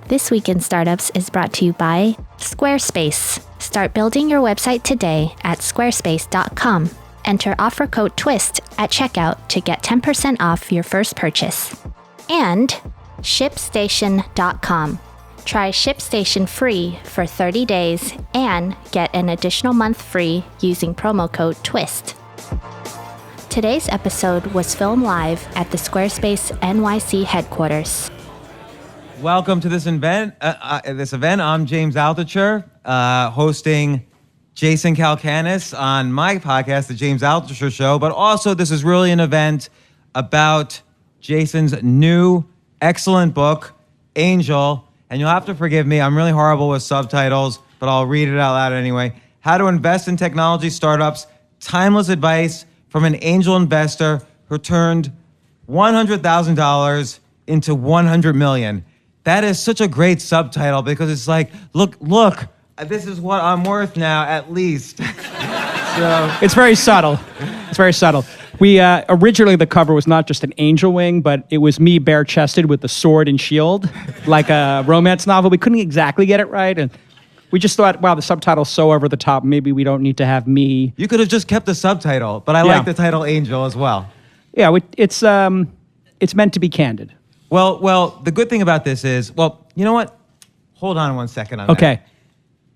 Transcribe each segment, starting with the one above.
This Week in Startups is brought to you by Squarespace. Start building your website today at squarespace.com. Enter offer code TWIST at checkout to get 10% off your first purchase. And ShipStation.com. Try ShipStation free for 30 days and get an additional month free using promo code TWIST. Today's episode was filmed live at the Squarespace NYC headquarters. Welcome to this event. I'm James Altucher, hosting Jason Calcanis on my podcast, The James Altucher Show. But also, this is really an event about Jason's new, excellent book, Angel. And you'll have to forgive me. I'm really horrible with subtitles, but I'll read it out loud anyway. How to invest in technology startups. Timeless advice from an angel investor who turned $100,000 into $100 million. That is such a great subtitle because it's like, look, this is what I'm worth now, at least. So it's very subtle. It's very subtle. We originally the cover was not just an angel wing, but it was me bare-chested with the sword and shield, like a romance novel. We couldn't exactly get it right, and we just thought, wow, the subtitle's so over the top. Maybe we don't need to have me. You could have just kept the subtitle, but I like the title Angel as well. Yeah, it's meant to be candid. Well, the good thing about this is, you know what? Hold on 1 second on that. Okay.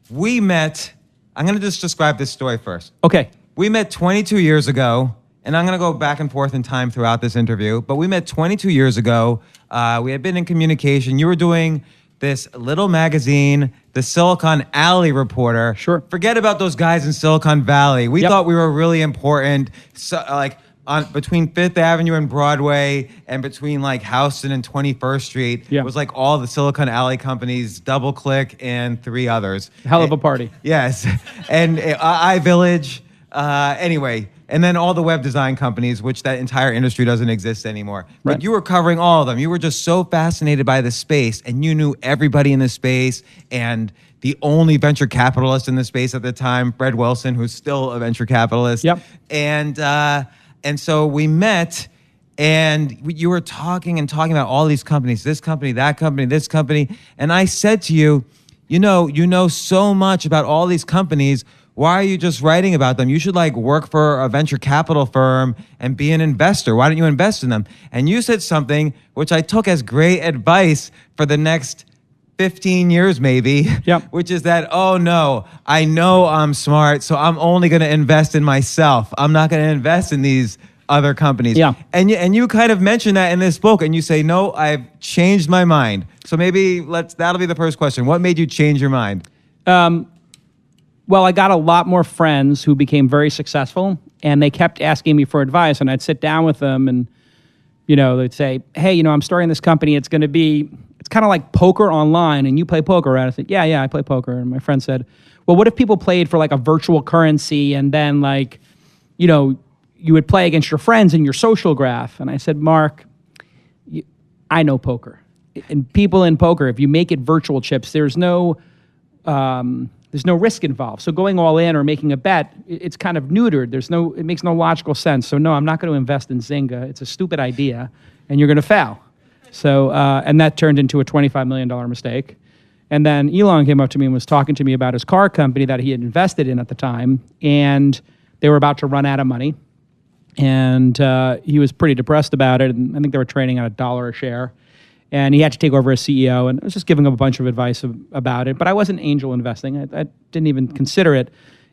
We met, I'm going to just describe this story first. Okay. We met 22 years ago, and I'm going to go back and forth in time throughout this interview, but we met 22 years ago. We had been in communication. You were doing this little magazine, the Silicon Alley Reporter. Sure. Forget about those guys in Silicon Valley. We thought we were really important, between Fifth Avenue and Broadway, and between like Houston and 21st Street, it was like all the Silicon Alley companies, DoubleClick and three others. Hell of a party. Yes, and iVillage. Anyway, and then all the web design companies, which that entire industry doesn't exist anymore. But Right. you were covering all of them. You were just so fascinated by the space, and you knew everybody in the space, and the only venture capitalist in the space at the time, Fred Wilson, who's still a venture capitalist. Yep. And so we met, and you were talking about all these companies, this company, that company, this company. And I said to you, you know so much about all these companies. Why are you just writing about them? You should work for a venture capital firm and be an investor. Why don't you invest in them? And you said something which I took as great advice for the next 15 years maybe, which is that, oh no, I know I'm smart, so I'm only going to invest in myself. I'm not going to invest in these other companies. Yeah. And you kind of mentioned that in this book, and you say, no, I've changed my mind. So maybe that'll be the first question. What made you change your mind? Well, I got a lot more friends who became very successful, and they kept asking me for advice, and I'd sit down with them, and they'd say, hey, I'm starting this company. It's kind of like poker online, and you play poker, right? I said, yeah, I play poker. And my friend said, well, what if people played for a virtual currency, and then you would play against your friends in your social graph? And I said, Mark, I know poker. And people in poker, if you make it virtual chips, there's no risk involved. So going all in or making a bet, it's kind of neutered. It makes no logical sense. So no, I'm not going to invest in Zynga. It's a stupid idea, and you're going to fail. So, and that turned into a $25 million mistake. And then Elon came up to me and was talking to me about his car company that he had invested in at the time. And they were about to run out of money. And he was pretty depressed about it. And I think they were trading at $1 a share. And he had to take over as CEO. And I was just giving him a bunch of advice about it. But I wasn't angel investing. I didn't even consider it.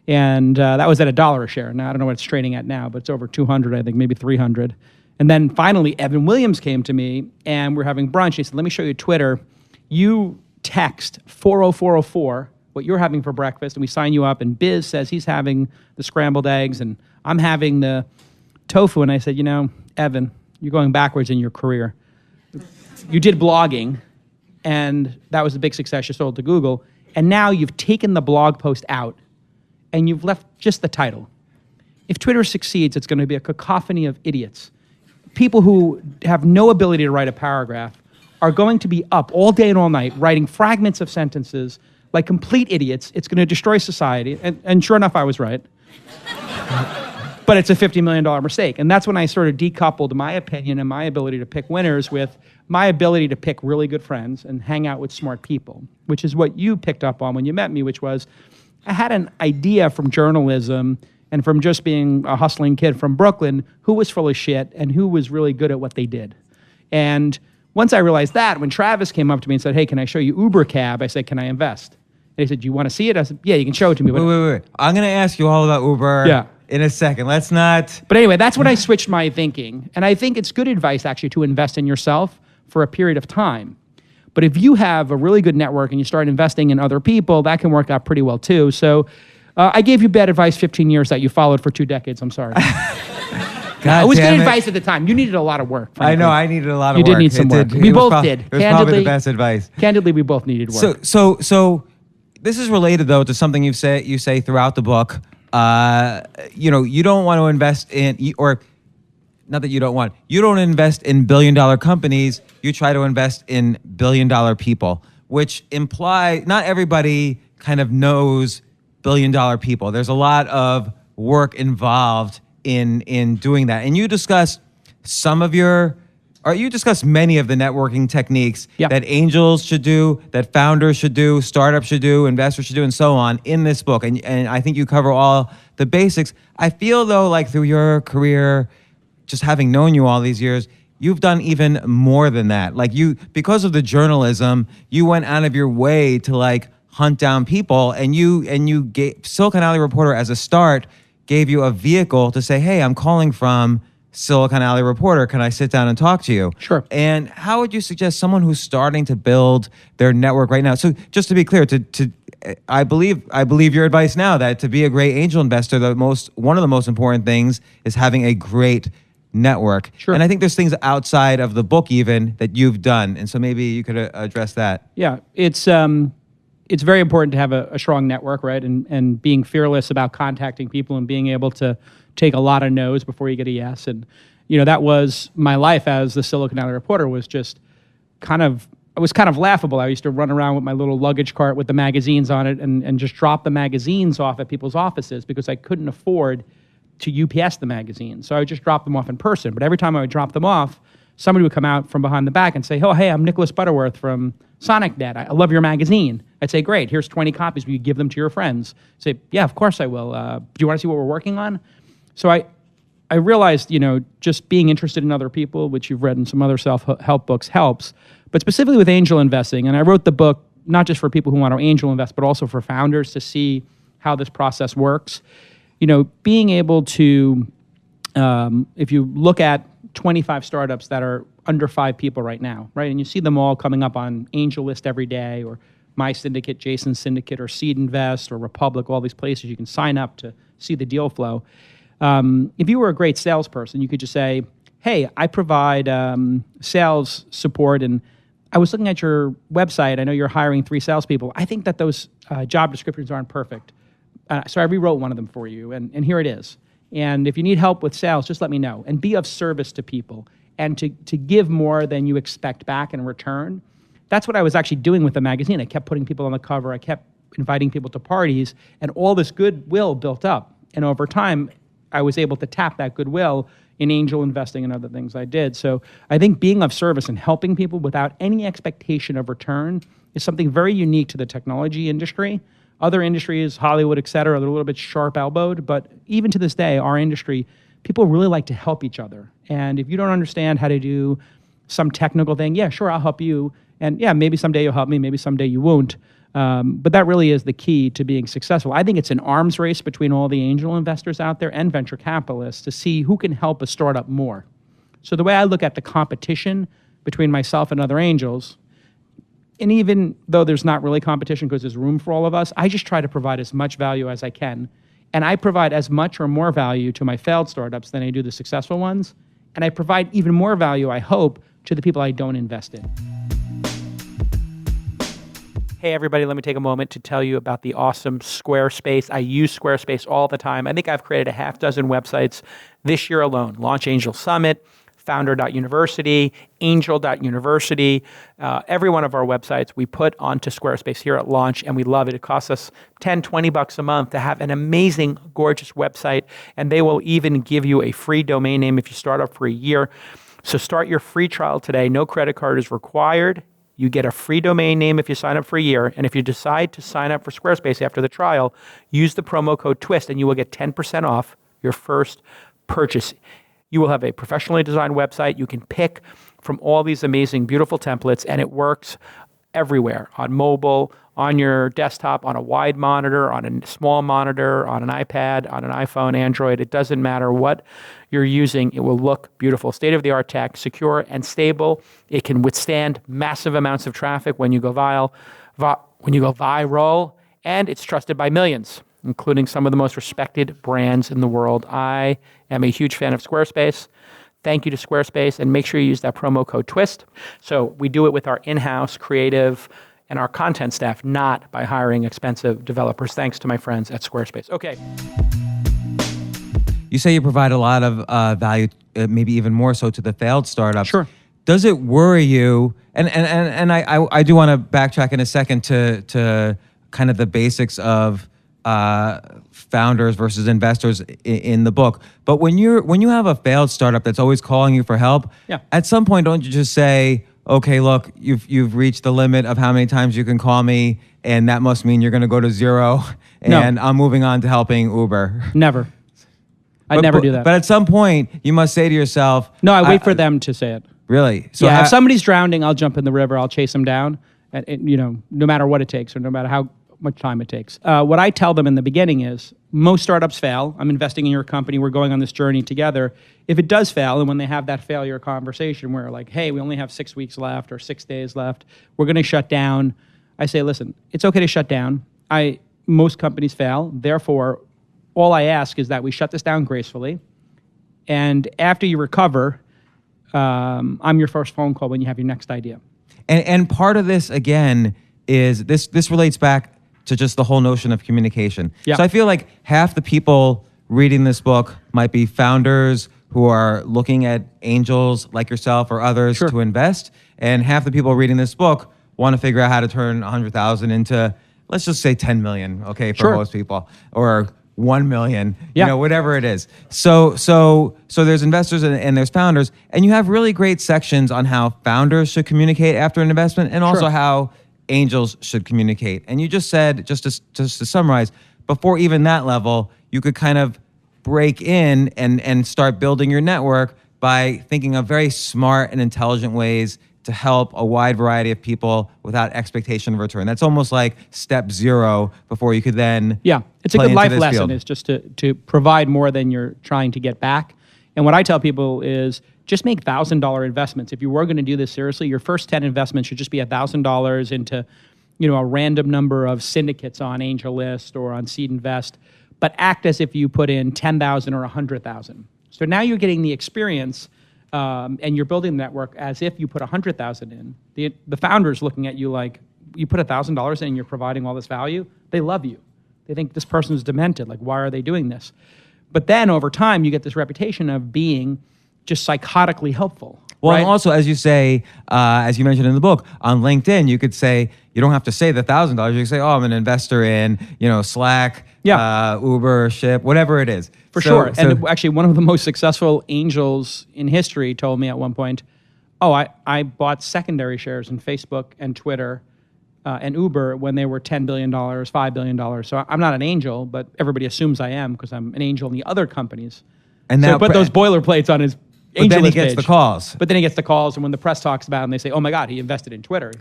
And that was at $1 a share. Now, I don't know what it's trading at now, but it's over 200, I think, maybe 300. And then finally, Evan Williams came to me, and we're having brunch. He said, let me show you Twitter. You text 40404 what you're having for breakfast, and we sign you up. And Biz says he's having the scrambled eggs, and I'm having the tofu. And I said, Evan, you're going backwards in your career. You did blogging, and that was a big success. You sold to Google. And now you've taken the blog post out, and you've left just the title. If Twitter succeeds, it's going to be a cacophony of idiots. People who have no ability to write a paragraph are going to be up all day and all night writing fragments of sentences like complete idiots. It's going to destroy society. And sure enough, I was right. But it's a $50 million mistake. And that's when I sort of decoupled my opinion and my ability to pick winners with my ability to pick really good friends and hang out with smart people, which is what you picked up on when you met me, which was I had an idea from journalism and from just being a hustling kid from Brooklyn who was full of shit and who was really good at what they did. And once I realized that, when Travis came up to me and said, hey, can I show you Uber cab? I said, can I invest? And he said, do you want to see it? I said, yeah, you can show it to me. Wait. I'm going to ask you all about Uber in a second. Let's not. But anyway, that's when I switched my thinking. And I think it's good advice, actually, to invest in yourself for a period of time. But if you have a really good network and you start investing in other people, that can work out pretty well, too. So I gave you bad advice 15 years that you followed for 2 decades. I'm sorry. It was good advice at the time. You needed a lot of work. Frankly. I know. I needed a lot of work. You did need some work. We both did. It was probably the best advice. Candidly, we both needed work. So this is related, though, to something you say throughout the book. You don't want to invest in, or not that you don't invest in billion-dollar companies. You try to invest in billion-dollar people, which imply not everybody kind of knows billion-dollar people. There's a lot of work involved in doing that. And you discuss you discuss many of the networking techniques that angels should do, that founders should do, startups should do, investors should do, and so on in this book. And I think you cover all the basics. I feel, though, like through your career, just having known you all these years, you've done even more than that. Like because of the journalism, you went out of your way to like hunt down people, and you gave Silicon Alley Reporter as a start gave you a vehicle to say, hey, I'm calling from Silicon Alley Reporter. Can I sit down and talk to you? Sure. And how would you suggest someone who's starting to build their network right now? So just to be clear, I believe your advice now that to be a great angel investor, one of the most important things is having a great network. Sure. And I think there's things outside of the book even that you've done. And so maybe you could address that. Yeah, it's very important to have a strong network, right? And being fearless about contacting people and being able to take a lot of no's before you get a yes. And, that was my life as the Silicon Alley Reporter was just it was kind of laughable. I used to run around with my little luggage cart with the magazines on it and just drop the magazines off at people's offices because I couldn't afford to UPS the magazines. So I would just drop them off in person. But every time I would drop them off, somebody would come out from behind the back and say, oh, hey, I'm Nicholas Butterworth from SonicNet. I love your magazine. I'd say, great, here's 20 copies. Will you give them to your friends? Say, yeah, of course I will. Do you want to see what we're working on? So I realized, just being interested in other people, which you've read in some other self-help books, helps. But specifically with angel investing, and I wrote the book not just for people who want to angel invest, but also for founders to see how this process works. Being able to, if you look at 25 startups that are under 5 people right now, right? And you see them all coming up on Angel List every day, or My Syndicate, Jason's Syndicate, or Seed Invest, or Republic, all these places you can sign up to see the deal flow. If you were a great salesperson, you could just say, hey, I provide sales support, and I was looking at your website. I know you're hiring 3 salespeople. I think that those job descriptions aren't perfect. So I rewrote one of them for you, and here it is. And if you need help with sales, just let me know. And be of service to people, and to give more than you expect back in return. That's what I was actually doing with the magazine. I kept putting people on the cover. I kept inviting people to parties, and all this goodwill built up. And over time, I was able to tap that goodwill in angel investing and other things I did. So I think being of service and helping people without any expectation of return is something very unique to the technology industry. Other industries, Hollywood, et cetera, they're a little bit sharp-elbowed, but even to this day, our industry, people really like to help each other. And if you don't understand how to do some technical thing, yeah, sure, I'll help you. And yeah, maybe someday you'll help me, maybe someday you won't. But that really is the key to being successful. I think it's an arms race between all the angel investors out there and venture capitalists to see who can help a startup more. So the way I look at the competition between myself and other angels, and even though there's not really competition because there's room for all of us, I just try to provide as much value as I can. And I provide as much or more value to my failed startups than I do the successful ones. And I provide even more value, I hope, to the people I don't invest in. Hey, everybody, let me take a moment to tell you about the awesome Squarespace. I use Squarespace all the time. I think I've created 6 websites this year alone. Launch Angel Summit, Founder.University, Angel.University. Every one of our websites we put onto Squarespace here at launch, and we love it. It costs us $10, $20 a month to have an amazing, gorgeous website, and they will even give you a free domain name if you start up for a year. So start your free trial today. No credit card is required. You get a free domain name if you sign up for a year. And if you decide to sign up for Squarespace after the trial, use the promo code TWIST and you will get 10% off your first purchase. You will have a professionally designed website. You can pick from all these amazing, beautiful templates, and it works everywhere, on mobile, on your desktop, on a wide monitor, on a small monitor, on an iPad, on an iPhone, Android. It doesn't matter what you're using. It will look beautiful. State-of-the-art tech, secure and stable. It can withstand massive amounts of traffic when you go viral, and it's trusted by millions, including some of the most respected brands in the world. I am a huge fan of Squarespace. Thank you to Squarespace, and make sure you use that promo code TWIST. So we do it with our in-house creative and our content staff, not by hiring expensive developers, thanks to my friends at Squarespace. Okay. You say you provide a lot of value, maybe even more so to the failed startups. Sure. Does it worry you? And I do want to backtrack in a second to kind of the basics of founders versus investors in the book. But when you have a failed startup that's always calling you for help, at some point don't you just say, okay, look, you've reached the limit of how many times you can call me, and that must mean you're going to go to zero, and I'm moving on to helping Uber? Never. I'd never do that. But at some point, you must say to yourself... No, I wait for them to say it. Really? So if somebody's drowning, I'll jump in the river, I'll chase them down, and, no matter what it takes or no matter how much time it takes. What I tell them in the beginning is, most startups fail. I'm investing in your company. We're going on this journey together. If it does fail, and when they have that failure conversation where like, hey, we only have 6 weeks left or 6 days left, we're going to shut down. I say, listen, it's okay to shut down. Most companies fail. Therefore, all I ask is that we shut this down gracefully. And after you recover, I'm your first phone call when you have your next idea. And part of this, again, is this relates back to just the whole notion of communication. Yeah. So I feel like half the people reading this book might be founders who are looking at angels like yourself or others to invest, and half the people reading this book want to figure out how to turn 100,000 into, let's just say 10 million, okay, for most people, or 1 million, whatever it is. So there's investors and there's founders, and you have really great sections on how founders should communicate after an investment, and also how angels should communicate. And you just said, just to summarize, before even that level, you could kind of break in and start building your network by thinking of very smart and intelligent ways to help a wide variety of people without expectation of return. That's almost like step 0 before you could then it's a good life lesson, is just to provide more than you're trying to get back. And what I tell people is just make $1,000 investments. If you were going to do this seriously, your first 10 investments should just be $1,000 into a random number of syndicates on AngelList or on Seed Invest, but act as if you put in 10,000 or 100,000. So now you're getting the experience, and you're building the network as if you put 100,000 in. The founder's looking at you like, you put $1,000 in and you're providing all this value. They love you. They think this person's demented. Like, why are they doing this? But then over time, you get this reputation of being just psychotically helpful. Well, right? And also, as you say, as you mentioned in the book, on LinkedIn, you could say, you don't have to say the $1,000. You can say, I'm an investor in, Slack, Uber, Ship, whatever it is. For sure. And actually, one of the most successful angels in history told me at one point, I bought secondary shares in Facebook and Twitter and Uber when they were $10 billion, $5 billion. So I'm not an angel, but everybody assumes I am because I'm an angel in the other companies. And so put those boilerplates on his But then he gets page. the calls. But then he gets the calls, and when the press talks about him, they say, oh my God, he invested in Twitter.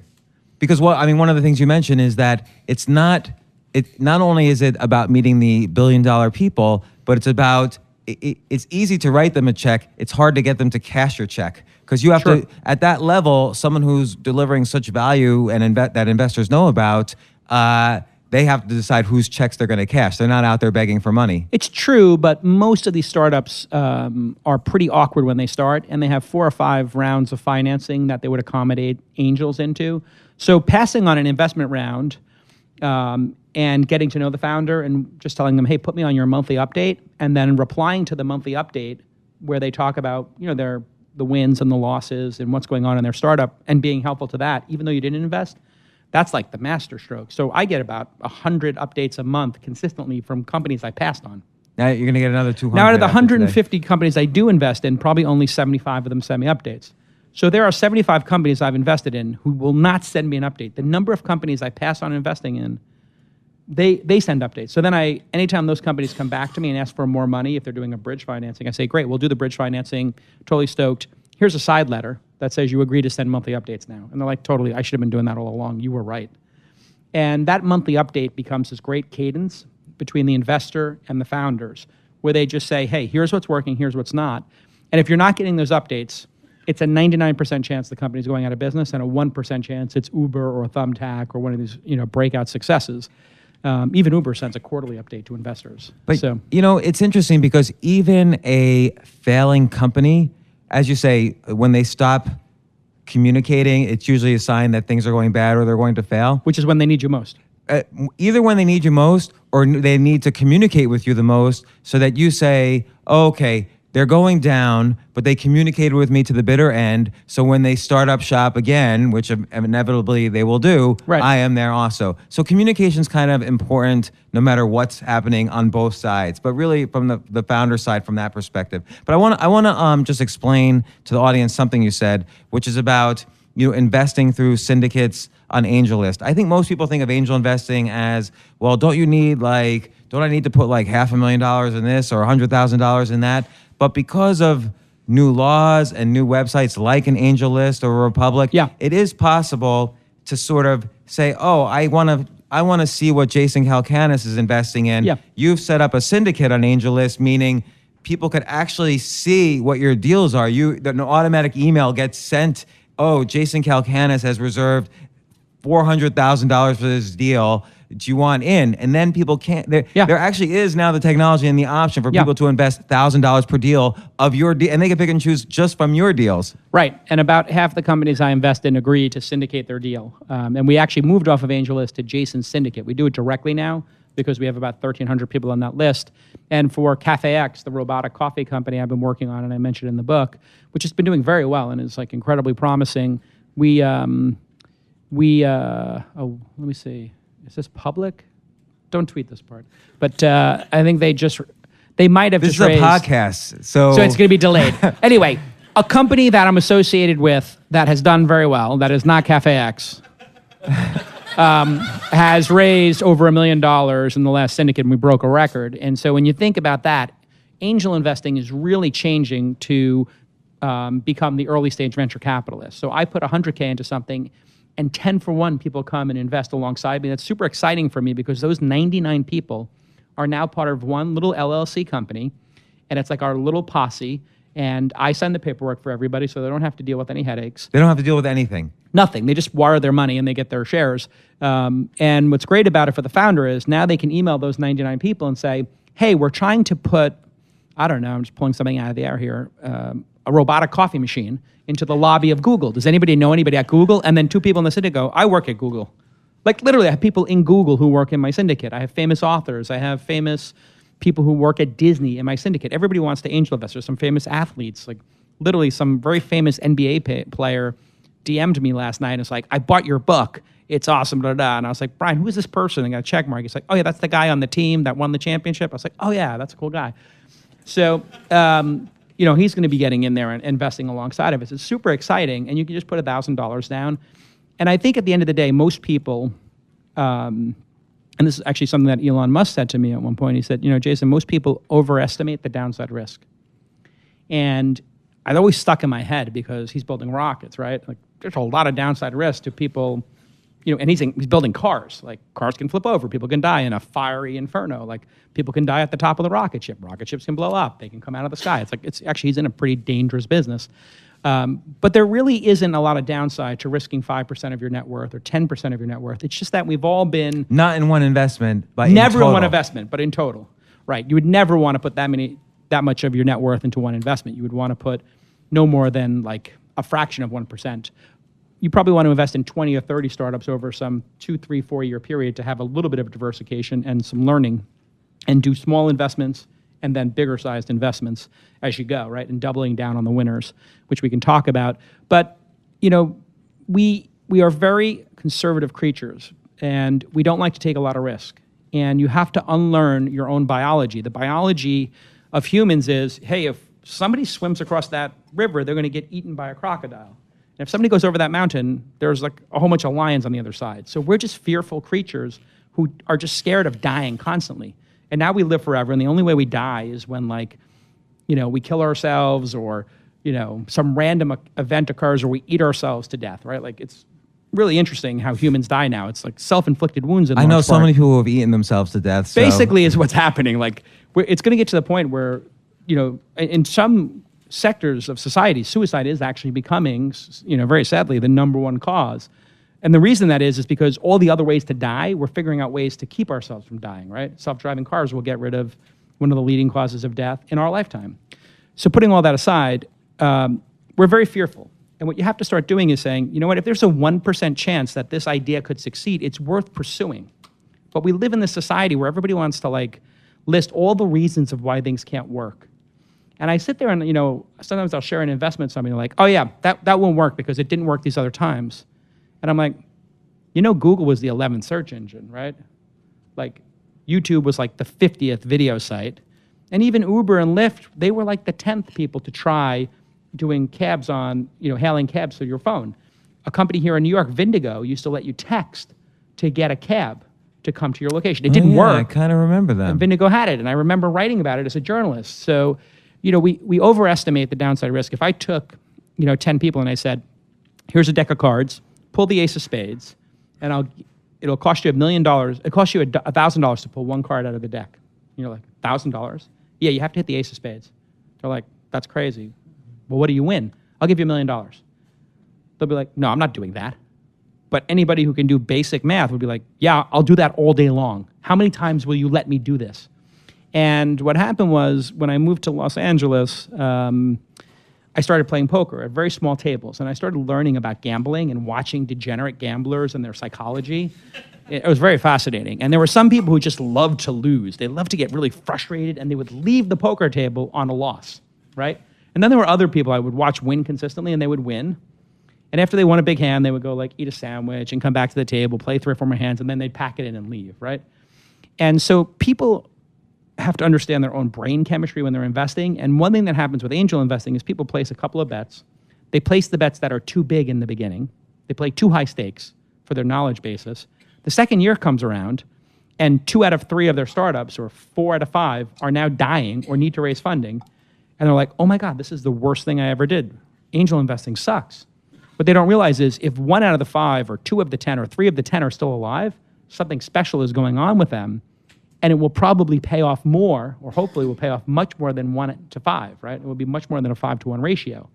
Because one of the things you mentioned is that not only is it about meeting the $1 billion people, but it's about, it's easy to write them a check. It's hard to get them to cash your check. Because you have to, at that level, someone who's delivering such value and that investors know about, they have to decide whose checks they're going to cash. They're not out there begging for money. It's true, but most of these startups are pretty awkward when they start, and they have 4 or 5 rounds of financing that they would accommodate angels into. So passing on an investment round and getting to know the founder and just telling them, hey, put me on your monthly update, and then replying to the monthly update where they talk about the wins and the losses and what's going on in their startup and being helpful to that, even though you didn't invest. That's like the master stroke. So I get about 100 updates a month consistently from companies I passed on. Now you're going to get another 200. Now, out of the after today. 150 companies I do invest in, probably only 75 of them send me updates. So there are 75 companies I've invested in who will not send me an update. The number of companies I pass on investing in, they send updates. So then anytime those companies come back to me and ask for more money, if they're doing a bridge financing, I say, great, we'll do the bridge financing, totally stoked. Here's a side letter that says you agree to send monthly updates now. And they're like, totally, I should have been doing that all along. You were right. And that monthly update becomes this great cadence between the investor and the founders, where they just say, hey, here's what's working, here's what's not. And if you're not getting those updates, it's a 99% chance the company's going out of business and a 1% chance it's Uber or Thumbtack or one of these breakout successes. Even Uber sends a quarterly update to investors. But, it's interesting because even a failing company, as you say, when they stop communicating, it's usually a sign that things are going bad or they're going to fail. Which is when they need you most. Either when they need you most or they need to communicate with you the most so that you say, oh, okay, they're going down, but they communicated with me to the bitter end. So when they start up shop again, which inevitably they will do, right. I am there also. So communication's kind of important no matter what's happening on both sides, but really from the founder side from that perspective. But I want to just explain to the audience something you said, which is about investing through syndicates on AngelList. I think most people think of angel investing as, well, don't I need to put like $500,000 in this or $100,000 in that? But because of new laws and new websites like an AngelList or a Republic, it is possible to sort of say, oh, I want to see what Jason Calacanis is investing in. Yeah. You've set up a syndicate on AngelList, meaning people could actually see what your deals are. An automatic email gets sent, oh, Jason Calacanis has reserved $400,000 for this deal. Do you want in? And then people can't. There actually is now the technology and the option for people to invest $1,000 per deal of your deal, and they can pick and choose just from your deals. Right, and about half the companies I invest in agree to syndicate their deal. And we actually moved off of AngelList to Jason Syndicate. We do it directly now because we have about 1,300 people on that list. And for CafeX, the robotic coffee company I've been working on, and I mentioned in the book, which has been doing very well and is like incredibly promising. Let me see. Is this public? Don't tweet this part. But I think they might have just raised... This is a podcast, so it's going to be delayed. Anyway, a company that I'm associated with that has done very well, that is not CafeX, has raised over $1 million in the last syndicate, and we broke a record. And so when you think about that, angel investing is really changing to become the early stage venture capitalist. So I put $100K into something, and 10 for 1 people come and invest alongside me. That's super exciting for me because those 99 people are now part of one little LLC company, and it's like our little posse, and I send the paperwork for everybody so they don't have to deal with any headaches. They don't have to deal with anything. Nothing. They just wire their money and they get their shares. And what's great about it for the founder is now they can email those 99 people and say, hey, we're trying to put, I don't know, I'm just pulling something out of the air here, a robotic coffee machine into the lobby of Google. Does anybody know anybody at Google? And then 2 people in the syndicate go, I work at Google. Like literally, I have people in Google who work in my syndicate. I have famous authors. I have famous people who work at Disney in my syndicate. Everybody wants to angel invest. There's some famous athletes. Like literally some very famous NBA player DM'd me last night and it's like, I bought your book. It's awesome, da, da, da. And I was like, Brian, who is this person? And I got a check mark. He's like, oh yeah, that's the guy on the team that won the championship. I was like, oh yeah, that's a cool guy. So, he's going to be getting in there and investing alongside of it. It's super exciting, and you can just put $1,000 down. And I think at the end of the day, most people, and this is actually something that Elon Musk said to me at one point. He said, Jason, most people overestimate the downside risk. And I'd always stuck in my head because he's building rockets, right? Like there's a lot of downside risk to people, and he's building cars. Like cars can flip over. People can die in a fiery inferno. Like people can die at the top of the rocket ship. Rocket ships can blow up. They can come out of the sky. He's in a pretty dangerous business. But there really isn't a lot of downside to risking 5% of your net worth or 10% of your net worth. It's just that we've all been... Not in one investment, but never in one investment, but in total. Right. You would never want to put that much of your net worth into one investment. You would want to put no more than like a fraction of 1%. You probably want to invest in 20 or 30 startups over some 2, 3, 4 year period to have a little bit of diversification and some learning, and do small investments and then bigger sized investments as you go, right? And doubling down on the winners, which we can talk about. But, we are very conservative creatures and we don't like to take a lot of risk. and you have to unlearn your own biology. The biology of humans is, hey, if somebody swims across that river, they're going to get eaten by a crocodile. And if somebody goes over that mountain, there's like a whole bunch of lions on the other side. So we're just fearful creatures who are just scared of dying constantly. And now we live forever, and the only way we die is when, like, we kill ourselves, or, some random event occurs, or we eat ourselves to death, right? Like, it's really interesting how humans die now. It's like self-inflicted wounds. I know so many people who have eaten themselves to death. So. Basically, is what's happening. Like, it's going to get to the point where, in some sectors of society, suicide is actually becoming, very sadly, the number one cause. And the reason that is because all the other ways to die, we're figuring out ways to keep ourselves from dying, right? Self-driving cars will get rid of one of the leading causes of death in our lifetime. So putting all that aside, we're very fearful. And what you have to start doing is saying, you know what, if there's a 1% chance that this idea could succeed, it's worth pursuing. But we live in this society where everybody wants to list all the reasons of why things can't work. And I sit there and, sometimes I'll share an investment with somebody like, oh yeah, that won't work because it didn't work these other times. And I'm like, Google was the 11th search engine, right? Like, YouTube was like the 50th video site. And even Uber and Lyft, they were like the 10th people to try doing cabs on, hailing cabs through your phone. A company here in New York, Vindigo, used to let you text to get a cab to come to your location. It didn't work. I kind of remember that. And Vindigo had it, and I remember writing about it as a journalist. So, we overestimate the downside risk. If I took, 10 people and I said, here's a deck of cards, pull the ace of spades, and it'll cost you $1 million. It costs you $1,000 to pull one card out of the deck. And you're like, $1,000? Yeah, you have to hit the ace of spades. They're like, that's crazy. Well, what do you win? I'll give you $1 million. They'll be like, no, I'm not doing that. But anybody who can do basic math would be like, yeah, I'll do that all day long. How many times will you let me do this? And what happened was, when I moved to Los Angeles, I started playing poker at very small tables, and I started learning about gambling and watching degenerate gamblers and their psychology. It was very fascinating. And there were some people who just loved to lose. They loved to get really frustrated, and they would leave the poker table on a loss, right? And then there were other people I would watch win consistently, and they would win. And after they won a big hand, they would go eat a sandwich and come back to the table, play 3 or 4 more hands, and then they'd pack it in and leave, right? And so people have to understand their own brain chemistry when they're investing. And one thing that happens with angel investing is people place a couple of bets. They place the bets that are too big in the beginning. They play too high stakes for their knowledge basis. The second year comes around, and 2 out of 3 of their startups, or 4 out of 5, are now dying or need to raise funding. And they're like, oh my God, this is the worst thing I ever did. Angel investing sucks. What they don't realize is, if 1 out of the 5, or 2 of the 10, or 3 of the 10 are still alive, something special is going on with them. And it will probably pay off more, or hopefully will pay off much more than 1 to 5, right? It will be much more than a 5-to-1 ratio.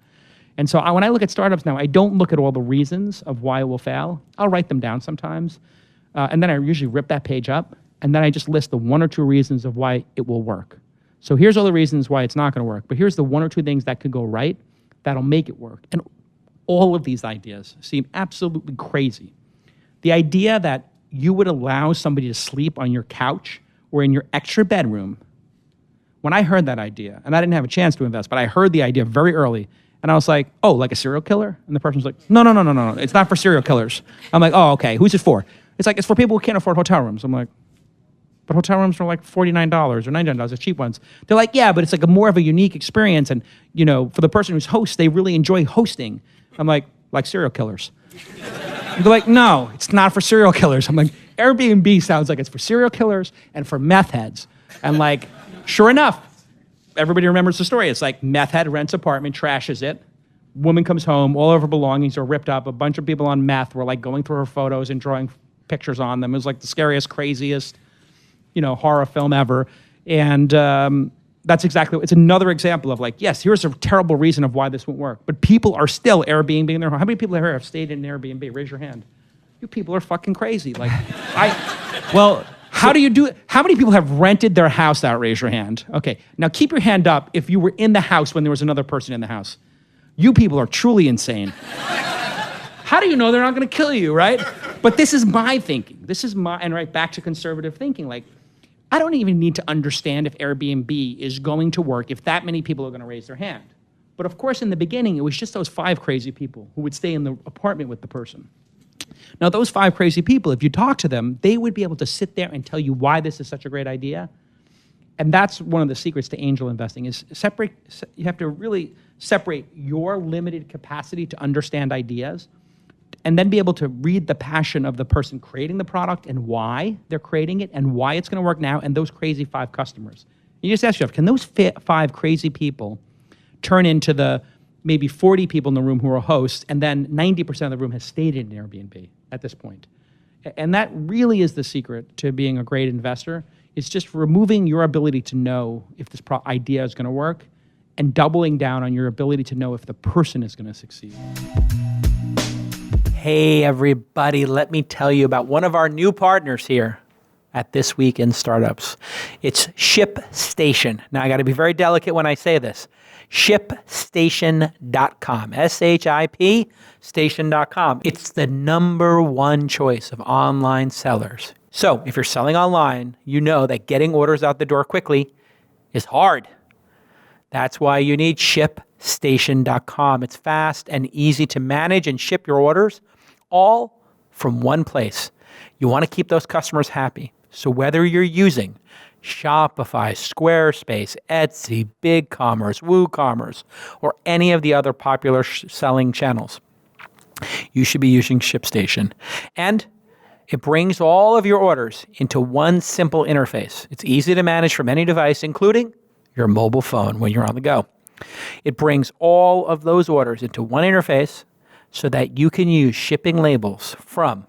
And so when I look at startups now, I don't look at all the reasons of why it will fail. I'll write them down sometimes. And then I usually rip that page up, and then I just list the 1 or 2 reasons of why it will work. So here's all the reasons why it's not going to work, but here's the 1 or 2 things that could go right that'll make it work. And all of these ideas seem absolutely crazy. The idea that you would allow somebody to sleep on your couch or in your extra bedroom. When I heard that idea, and I didn't have a chance to invest, but I heard the idea very early, and I was like, oh, like a serial killer? And the person's like, no, it's not for serial killers. I'm like, oh, okay, who's it for? It's like, it's for people who can't afford hotel rooms. I'm like, but hotel rooms are like $49 or $99, the cheap ones. They're like, yeah, but it's like more of a unique experience, and for the person who's hosts, they really enjoy hosting. I'm like serial killers. They're like, no, it's not for serial killers. I'm like, Airbnb sounds like it's for serial killers and for meth heads. And sure enough, everybody remembers the story. It's like, meth head rents apartment, trashes it. Woman comes home, all of her belongings are ripped up. A bunch of people on meth were going through her photos and drawing pictures on them. It was like the scariest, craziest, horror film ever. And that's exactly, it's another example of yes, here's a terrible reason of why this won't work. But people are still Airbnb in their home. How many people here have stayed in an Airbnb? Raise your hand. You people are fucking crazy. How do you do it? How many people have rented their house out? Raise your hand. Okay, now keep your hand up if you were in the house when there was another person in the house. You people are truly insane. How do you know they're not going to kill you, right? But this is my thinking. And right back to conservative thinking. I don't even need to understand if Airbnb is going to work if that many people are going to raise their hand. But of course, in the beginning, it was just those 5 crazy people who would stay in the apartment with the person. Now, those 5 crazy people, if you talk to them, they would be able to sit there and tell you why this is such a great idea. And that's one of the secrets to angel investing is you have to really separate your limited capacity to understand ideas and then be able to read the passion of the person creating the product and why they're creating it and why it's going to work now and those crazy 5 customers. You just ask yourself, can those 5 crazy people turn into the maybe 40 people in the room who are hosts and then 90% of the room has stayed in an Airbnb at this point? And that really is the secret to being a great investor. It's just removing your ability to know if this idea is going to work and doubling down on your ability to know if the person is going to succeed. Hey, everybody, let me tell you about one of our new partners here at This Week in Startups. It's ShipStation. Now, I got to be very delicate when I say this. ShipStation.com, S-H-I-P, station.com. It's the #1 choice of online sellers. So if you're selling online, you know that getting orders out the door quickly is hard. That's why you need ShipStation.com. It's fast and easy to manage and ship your orders all from one place. You want to keep those customers happy. So whether you're using Shopify, Squarespace, Etsy, BigCommerce, WooCommerce, or any of the other popular selling channels, you should be using ShipStation. And it brings all of your orders into one simple interface. It's easy to manage from any device, including your mobile phone when you're on the go. It brings all of those orders into one interface so that you can use shipping labels from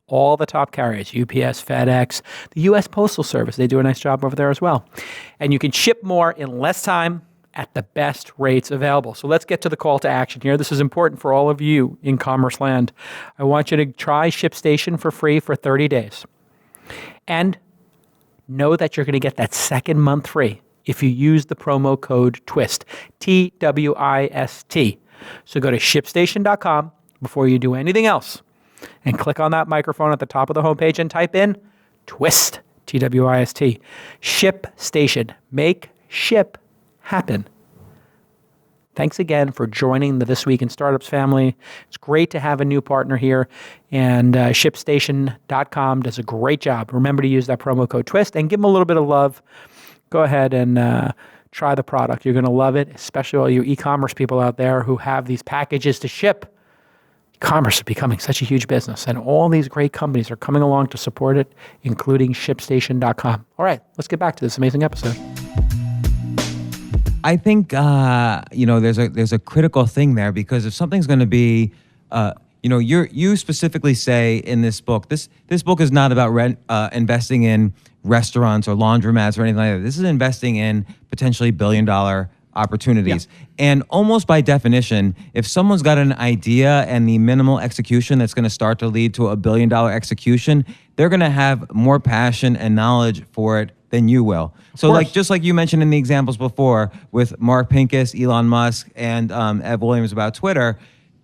all the top carriers, UPS, FedEx, the U.S. Postal Service. They do a nice job over there as well. And you can ship more in less time at the best rates available. So let's get to the call to action here. This is important for all of you in commerce land. I want you to try ShipStation for free for 30 days. And know that you're going to get that second month free if you use the promo code TWIST, T-W-I-S-T. So go to ShipStation.com before you do anything else and click on that microphone at the top of the homepage and type in TWIST, T-W-I-S-T. ShipStation. Make ship happen. Thanks again for joining the This Week in Startups family. It's great to have a new partner here, and ShipStation.com does a great job. Remember to use that promo code TWIST and give them a little bit of love. Go ahead and try the product. You're going to love it, especially all you e-commerce people out there who have these packages to ship. E-commerce is becoming such a huge business, and all these great companies are coming along to support it, including ShipStation.com. All right, let's get back to this amazing episode. I think there's a critical thing there, because if something's going to be, you specifically say in this book, this book is not about investing in restaurants or laundromats or anything like that. This is investing in potentially billion-dollar opportunities. Yeah. And almost by definition, if someone's got an idea and the minimal execution that's going to start to lead to a billion-dollar execution, they're going to have more passion and knowledge for it than you will. So just like you mentioned in the examples before with Mark Pincus, Elon Musk, and Ev Williams about Twitter,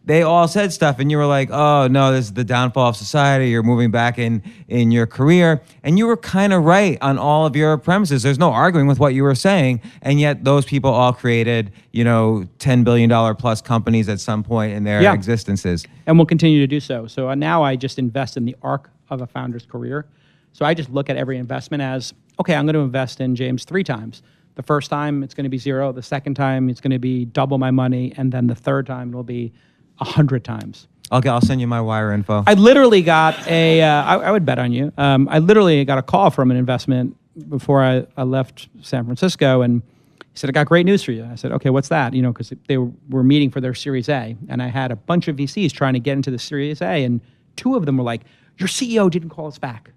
they all said stuff and you were like, oh no, this is the downfall of society. You're moving back in your career. And you were kind of right on all of your premises. There's no arguing with what you were saying. And yet those people all created, $10 billion plus companies at some point in their existences. And will continue to do so. So now I just invest in the arc of a founder's career. So I just look at every investment as, okay, I'm going to invest in James 3 times. The first time it's going to be 0. The second time it's going to be double my money. And then the third time it'll be 100 times. Okay, I'll send you my wire info. I literally got I would bet on you. I literally got a call from an investment before I left San Francisco, and he said, I got great news for you. I said, okay, what's that? Because they were meeting for their Series A, and I had a bunch of VCs trying to get into the Series A, and 2 of them were like, your CEO didn't call us back.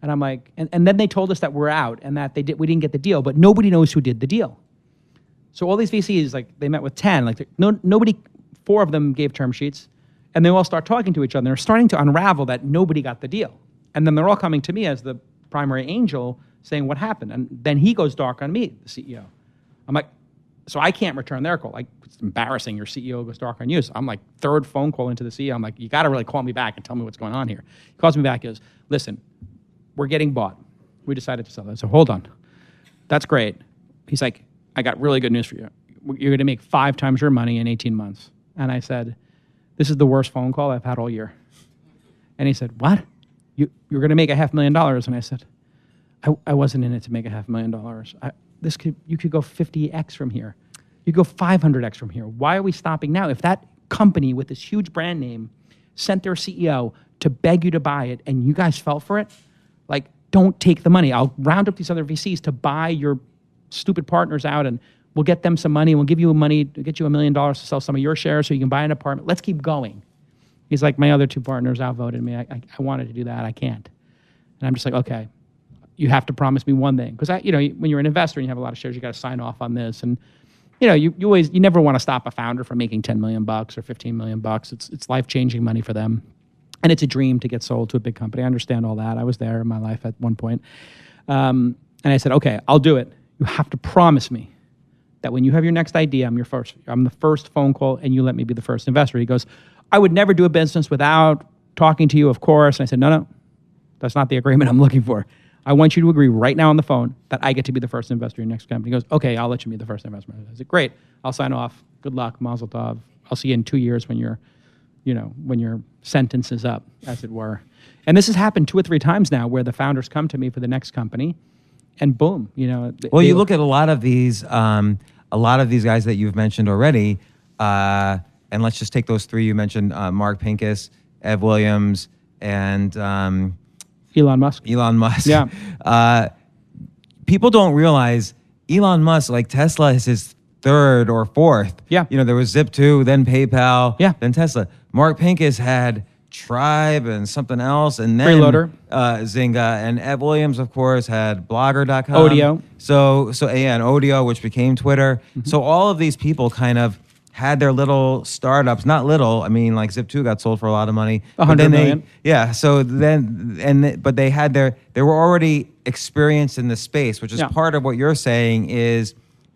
And I'm like, and then they told us that we're out and that we didn't get the deal, but nobody knows who did the deal. So all these VCs, they met with 10, nobody. 4 of them gave term sheets, and they all start talking to each other. They're starting to unravel that nobody got the deal. And then they're all coming to me as the primary angel saying what happened. And then he goes dark on me, the CEO. I'm like, so I can't return their call. It's embarrassing. Your CEO goes dark on you. So I'm like, 3rd phone call into the CEO. I'm like, you got to really call me back and tell me what's going on here. He calls me back and goes, listen, we're getting bought. We decided to sell that. So hold on. That's great. He's like, I got really good news for you. You're going to make 5 times your money in 18 months. And I said, this is the worst phone call I've had all year. And he said, what? You're going to make $500,000. And I said, I wasn't in it to make $500,000. You could go 50x from here. You go 500x from here. Why are we stopping now? If that company with this huge brand name sent their CEO to beg you to buy it and you guys fell for it, like, don't take the money. I'll round up these other VCs to buy your stupid partners out, and we'll get them some money. We'll give you money to get you $1 million to sell some of your shares so you can buy an apartment. Let's keep going. He's like, my other two partners outvoted me. I wanted to do that. I can't. And I'm just like, okay, you have to promise me one thing. Because when you're an investor and you have a lot of shares, you got to sign off on this. And you never want to stop a founder from making $10 million or $15 million. It's life-changing money for them. And it's a dream to get sold to a big company. I understand all that. I was there in my life at one point. And I said, okay, I'll do it. You have to promise me that when you have your next idea, I'm the first phone call, and you let me be the first investor. He goes, I would never do a business without talking to you, of course. And I said, no, that's not the agreement I'm looking for. I want you to agree right now on the phone that I get to be the first investor in your next company. He goes, okay, I'll let you be the first investor. I said, great, I'll sign off. Good luck, mazel tov. I'll see you in 2 years when your sentence is up, as it were. And this has happened 2 or 3 times now where the founders come to me for the next company, and boom, Well, you look at a lot of these guys that you've mentioned already, and let's just take those 3 you mentioned: Mark Pincus, Ev Williams, and Elon Musk. Yeah. People don't realize Elon Musk, like Tesla, is his 3rd or 4th. Yeah. There was Zip2, then PayPal, yeah, then Tesla. Mark Pincus had Tribe and something else, and then Freeloader, Zynga, and Ev Williams, of course, had Blogger.com. Odeo. So and Odeo, which became Twitter. Mm-hmm. So all of these people kind of had their little startups. Not little. I mean, like Zip2 got sold for a lot of money. $100 million. So but they were already experienced in the space, which is part of what you're saying is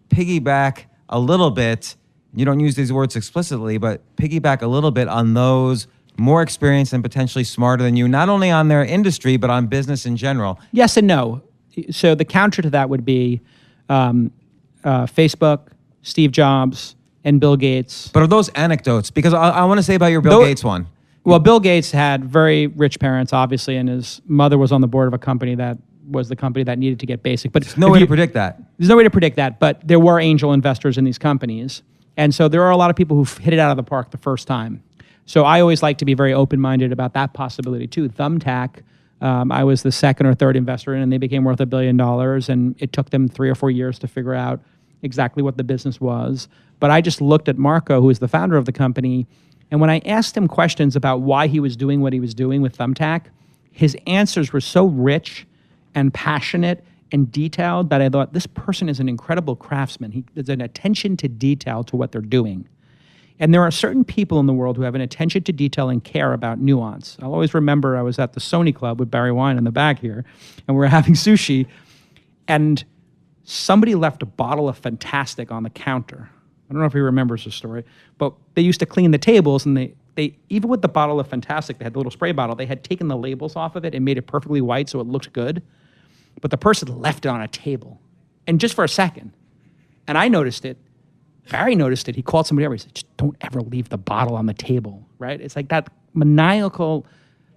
piggyback a little bit. You don't use these words explicitly, but piggyback a little bit on those more experienced and potentially smarter than you, not only on their industry, but on business in general. Yes and no. So the counter to that would be Facebook, Steve Jobs, and Bill Gates. But are those anecdotes? Because I want to say about your Bill Gates one. Well, Bill Gates had very rich parents, obviously, and his mother was on the board of a company that was the company that needed to get basic. But there's no way to predict that. There's no way to predict that, but there were angel investors in these companies. And so there are a lot of people who hit it out of the park the first time. So I always like to be very open-minded about that possibility too. Thumbtack, I was the 2nd or 3rd investor in, and they became worth $1 billion, and it took them 3 or 4 years to figure out exactly what the business was. But I just looked at Marco, who is the founder of the company, and when I asked him questions about why he was doing what he was doing with Thumbtack, his answers were so rich and passionate and detailed that I thought, this person is an incredible craftsman. There's an attention to detail to what they're doing. And there are certain people in the world who have an attention to detail and care about nuance. I'll always remember I was at the Sony Club with Barry Wine in the back here, and we were having sushi, and somebody left a bottle of Fantastic on the counter. I don't know if he remembers the story, but they used to clean the tables, and they even with the bottle of Fantastic, they had the little spray bottle, they had taken the labels off of it and made it perfectly white so it looked good. But the person left it on a table, and just for a second. And I noticed it. Barry noticed it. He called somebody over. He said, just don't ever leave the bottle on the table, right? It's like that maniacal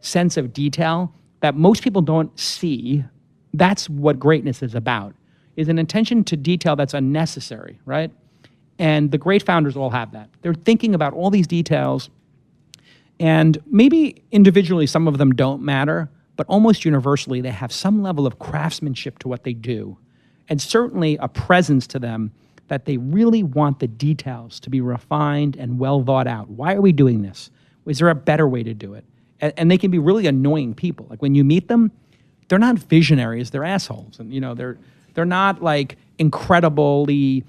sense of detail that most people don't see. That's what greatness is about, is an attention to detail that's unnecessary, right? And the great founders all have that. They're thinking about all these details, and maybe individually some of them don't matter, but almost universally they have some level of craftsmanship to what they do, and certainly a presence to them that they really want the details to be refined and well thought out. Why are we doing this? Is there a better way to do it? And they can be really annoying people. Like when you meet them, they're not visionaries, they're assholes. And they're not like incredibly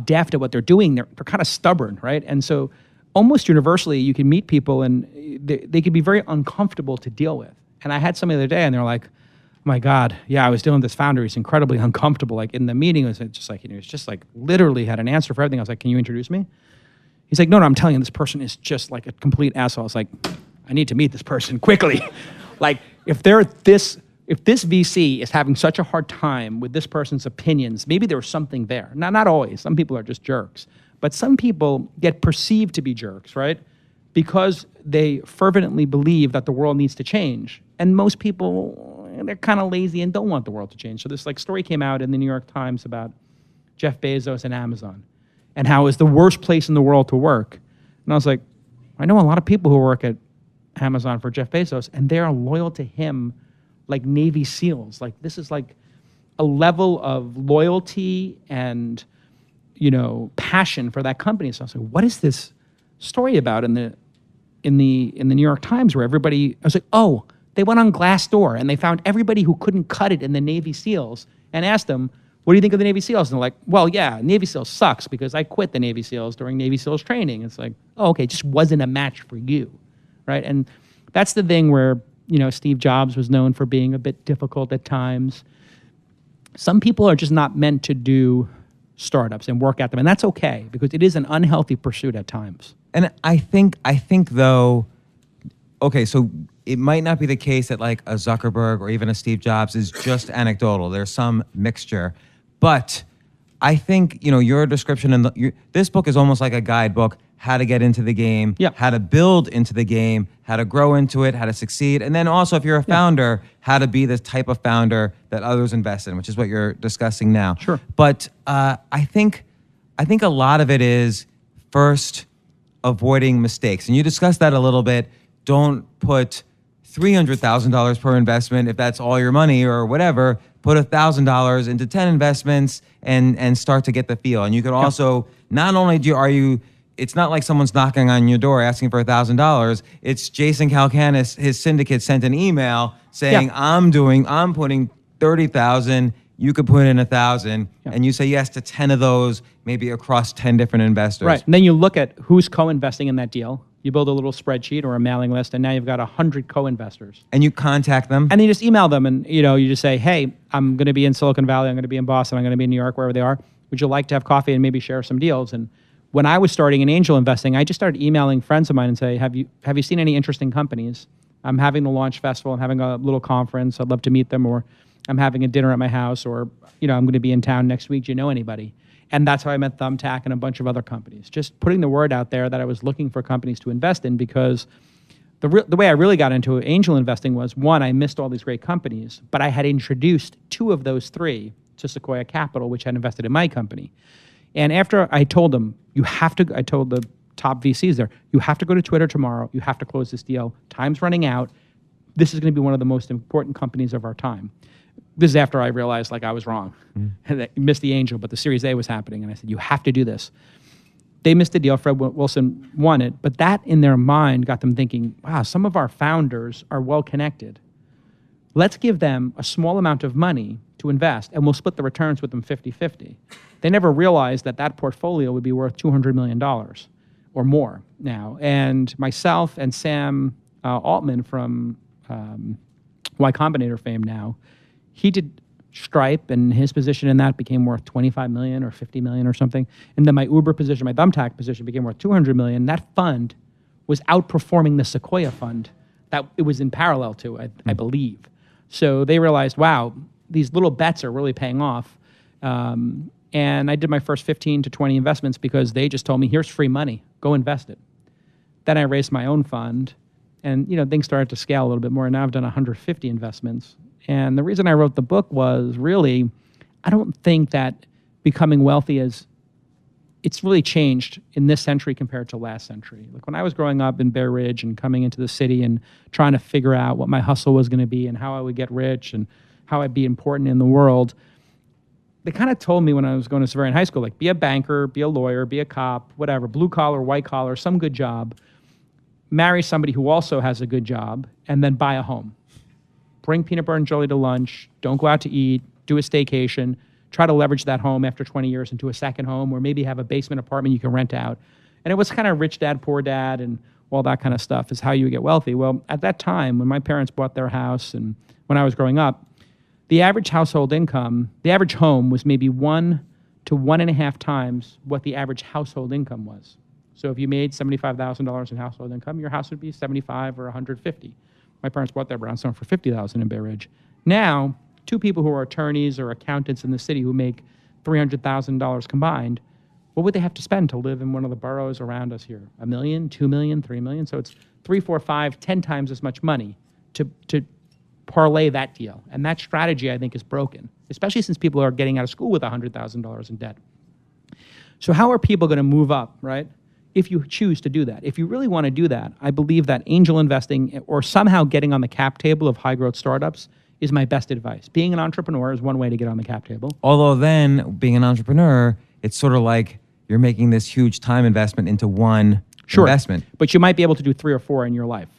deft at what they're doing. They're kind of stubborn, right? And so almost universally you can meet people and they can be very uncomfortable to deal with. And I had somebody the other day and they're like, oh my God, yeah, I was dealing with this founder. He's incredibly uncomfortable. Like in the meeting, it was just like, it's just like literally had an answer for everything. I was like, can you introduce me? He's like, no, I'm telling you, this person is just like a complete asshole. I was like, I need to meet this person quickly. Like if this VC is having such a hard time with this person's opinions, maybe there's something there. Now, not always. Some people are just jerks. But some people get perceived to be jerks, right? Because they fervently believe that the world needs to change. And most people, they're kind of lazy and don't want the world to change. So this story came out in the New York Times about Jeff Bezos and Amazon and how it's the worst place in the world to work. And I was like, I know a lot of people who work at Amazon for Jeff Bezos, and they are loyal to him like Navy SEALs. Like, this is like a level of loyalty and, passion for that company. So I was like, what is this story about in the New York Times where everybody, I was like, oh, they went on Glassdoor and they found everybody who couldn't cut it in the Navy SEALs and asked them, what do you think of the Navy SEALs? And they're like, well, yeah, Navy SEALs sucks because I quit the Navy SEALs during Navy SEALs training. It's like, oh, okay, it just wasn't a match for you, right? And that's the thing where, Steve Jobs was known for being a bit difficult at times. Some people are just not meant to do startups and work at them, and that's okay because it is an unhealthy pursuit at times. And I think though, okay, so it might not be the case that like a Zuckerberg or even a Steve Jobs is just anecdotal. There's some mixture. But I think, your description in this book is almost like a guidebook, how to get into the game, how to build into the game, how to grow into it, how to succeed. And then also, if you're a founder, how to be the type of founder that others invest in, which is what you're discussing now. Sure. But I think a lot of it is first avoiding mistakes. And you discussed that a little bit. Don't put $300,000 per investment if that's all your money or whatever. Put $1,000 into 10 investments and start to get the feel. And you can also, not only it's not like someone's knocking on your door asking for $1,000. It's Jason Calacanis, his syndicate sent an email saying, I'm putting 30,000. You could put in 1,000, and you say yes to 10 of those, maybe across 10 different investors. Right. And then you look at who's co-investing in that deal. You build a little spreadsheet or a mailing list, and now you've got 100 co-investors. And you contact them. And you just email them, and you just say, hey, I'm going to be in Silicon Valley, I'm going to be in Boston, I'm going to be in New York, wherever they are. Would you like to have coffee and maybe share some deals? And when I was starting in angel investing, I just started emailing friends of mine and say, have you seen any interesting companies? I'm having the launch festival, I'm having a little conference, I'd love to meet them, or I'm having a dinner at my house, or I'm going to be in town next week. Do you know anybody? And that's how I met Thumbtack and a bunch of other companies. Just putting the word out there that I was looking for companies to invest in, because the way I really got into angel investing was, one, I missed all these great companies, but I had introduced 2 of those 3 to Sequoia Capital, which had invested in my company. And after I told them, I told the top VCs there, you have to go to Twitter tomorrow. You have to close this deal. Time's running out. This is going to be one of the most important companies of our time. This is after I realized I was wrong. And I missed the angel, but the Series A was happening. And I said, you have to do this. They missed the deal. Fred Wilson won it. But that in their mind got them thinking, wow, some of our founders are well connected. Let's give them a small amount of money to invest, and we'll split the returns with them 50-50. They never realized that portfolio would be worth $200 million or more now. And myself and Sam Altman from Y Combinator fame now, he did Stripe, and his position in that became worth $25 million or $50 million or something. And then my Uber position, my Thumbtack position became worth $200 million. That fund was outperforming the Sequoia fund that it was in parallel to, I believe. So they realized, wow, these little bets are really paying off. And I did my first 15 to 20 investments because they just told me, here's free money, go invest it. Then I raised my own fund, and things started to scale a little bit more. And now I've done 150 investments. And the reason I wrote the book was really, I don't think that becoming wealthy it's really changed in this century compared to last century. Like when I was growing up in Bear Ridge and coming into the city and trying to figure out what my hustle was going to be and how I would get rich and how I'd be important in the world, they kind of told me when I was going to Severian High School, be a banker, be a lawyer, be a cop, whatever, blue collar, white collar, some good job, marry somebody who also has a good job, and then buy a home. Bring peanut butter and jelly to lunch, don't go out to eat, do a staycation, try to leverage that home after 20 years into a second home, or maybe have a basement apartment you can rent out. And it was kind of rich dad, poor dad, and all that kind of stuff is how you get wealthy. Well, at that time, when my parents bought their house and when I was growing up, the average household income, the average home was maybe 1 to 1.5 times what the average household income was. So if you made $75,000 in household income, your house would be 75 or 150. My parents bought their brownstone for $50,000 in Bay Ridge. Now, 2 people who are attorneys or accountants in the city who make $300,000 combined, what would they have to spend to live in one of the boroughs around us here? $1 million, $2 million, $3 million? So it's 3, 4, 5, 10 times as much money to parlay that deal. And that strategy, I think, is broken, especially since people are getting out of school with $100,000 in debt. So how are people going to move up, right? If you choose to do that. If you really want to do that, I believe that angel investing or somehow getting on the cap table of high growth startups is my best advice. Being an entrepreneur is one way to get on the cap table. Although then, being an entrepreneur, it's sort of like you're making this huge time investment into one investment. But you might be able to do 3 or 4 in your life.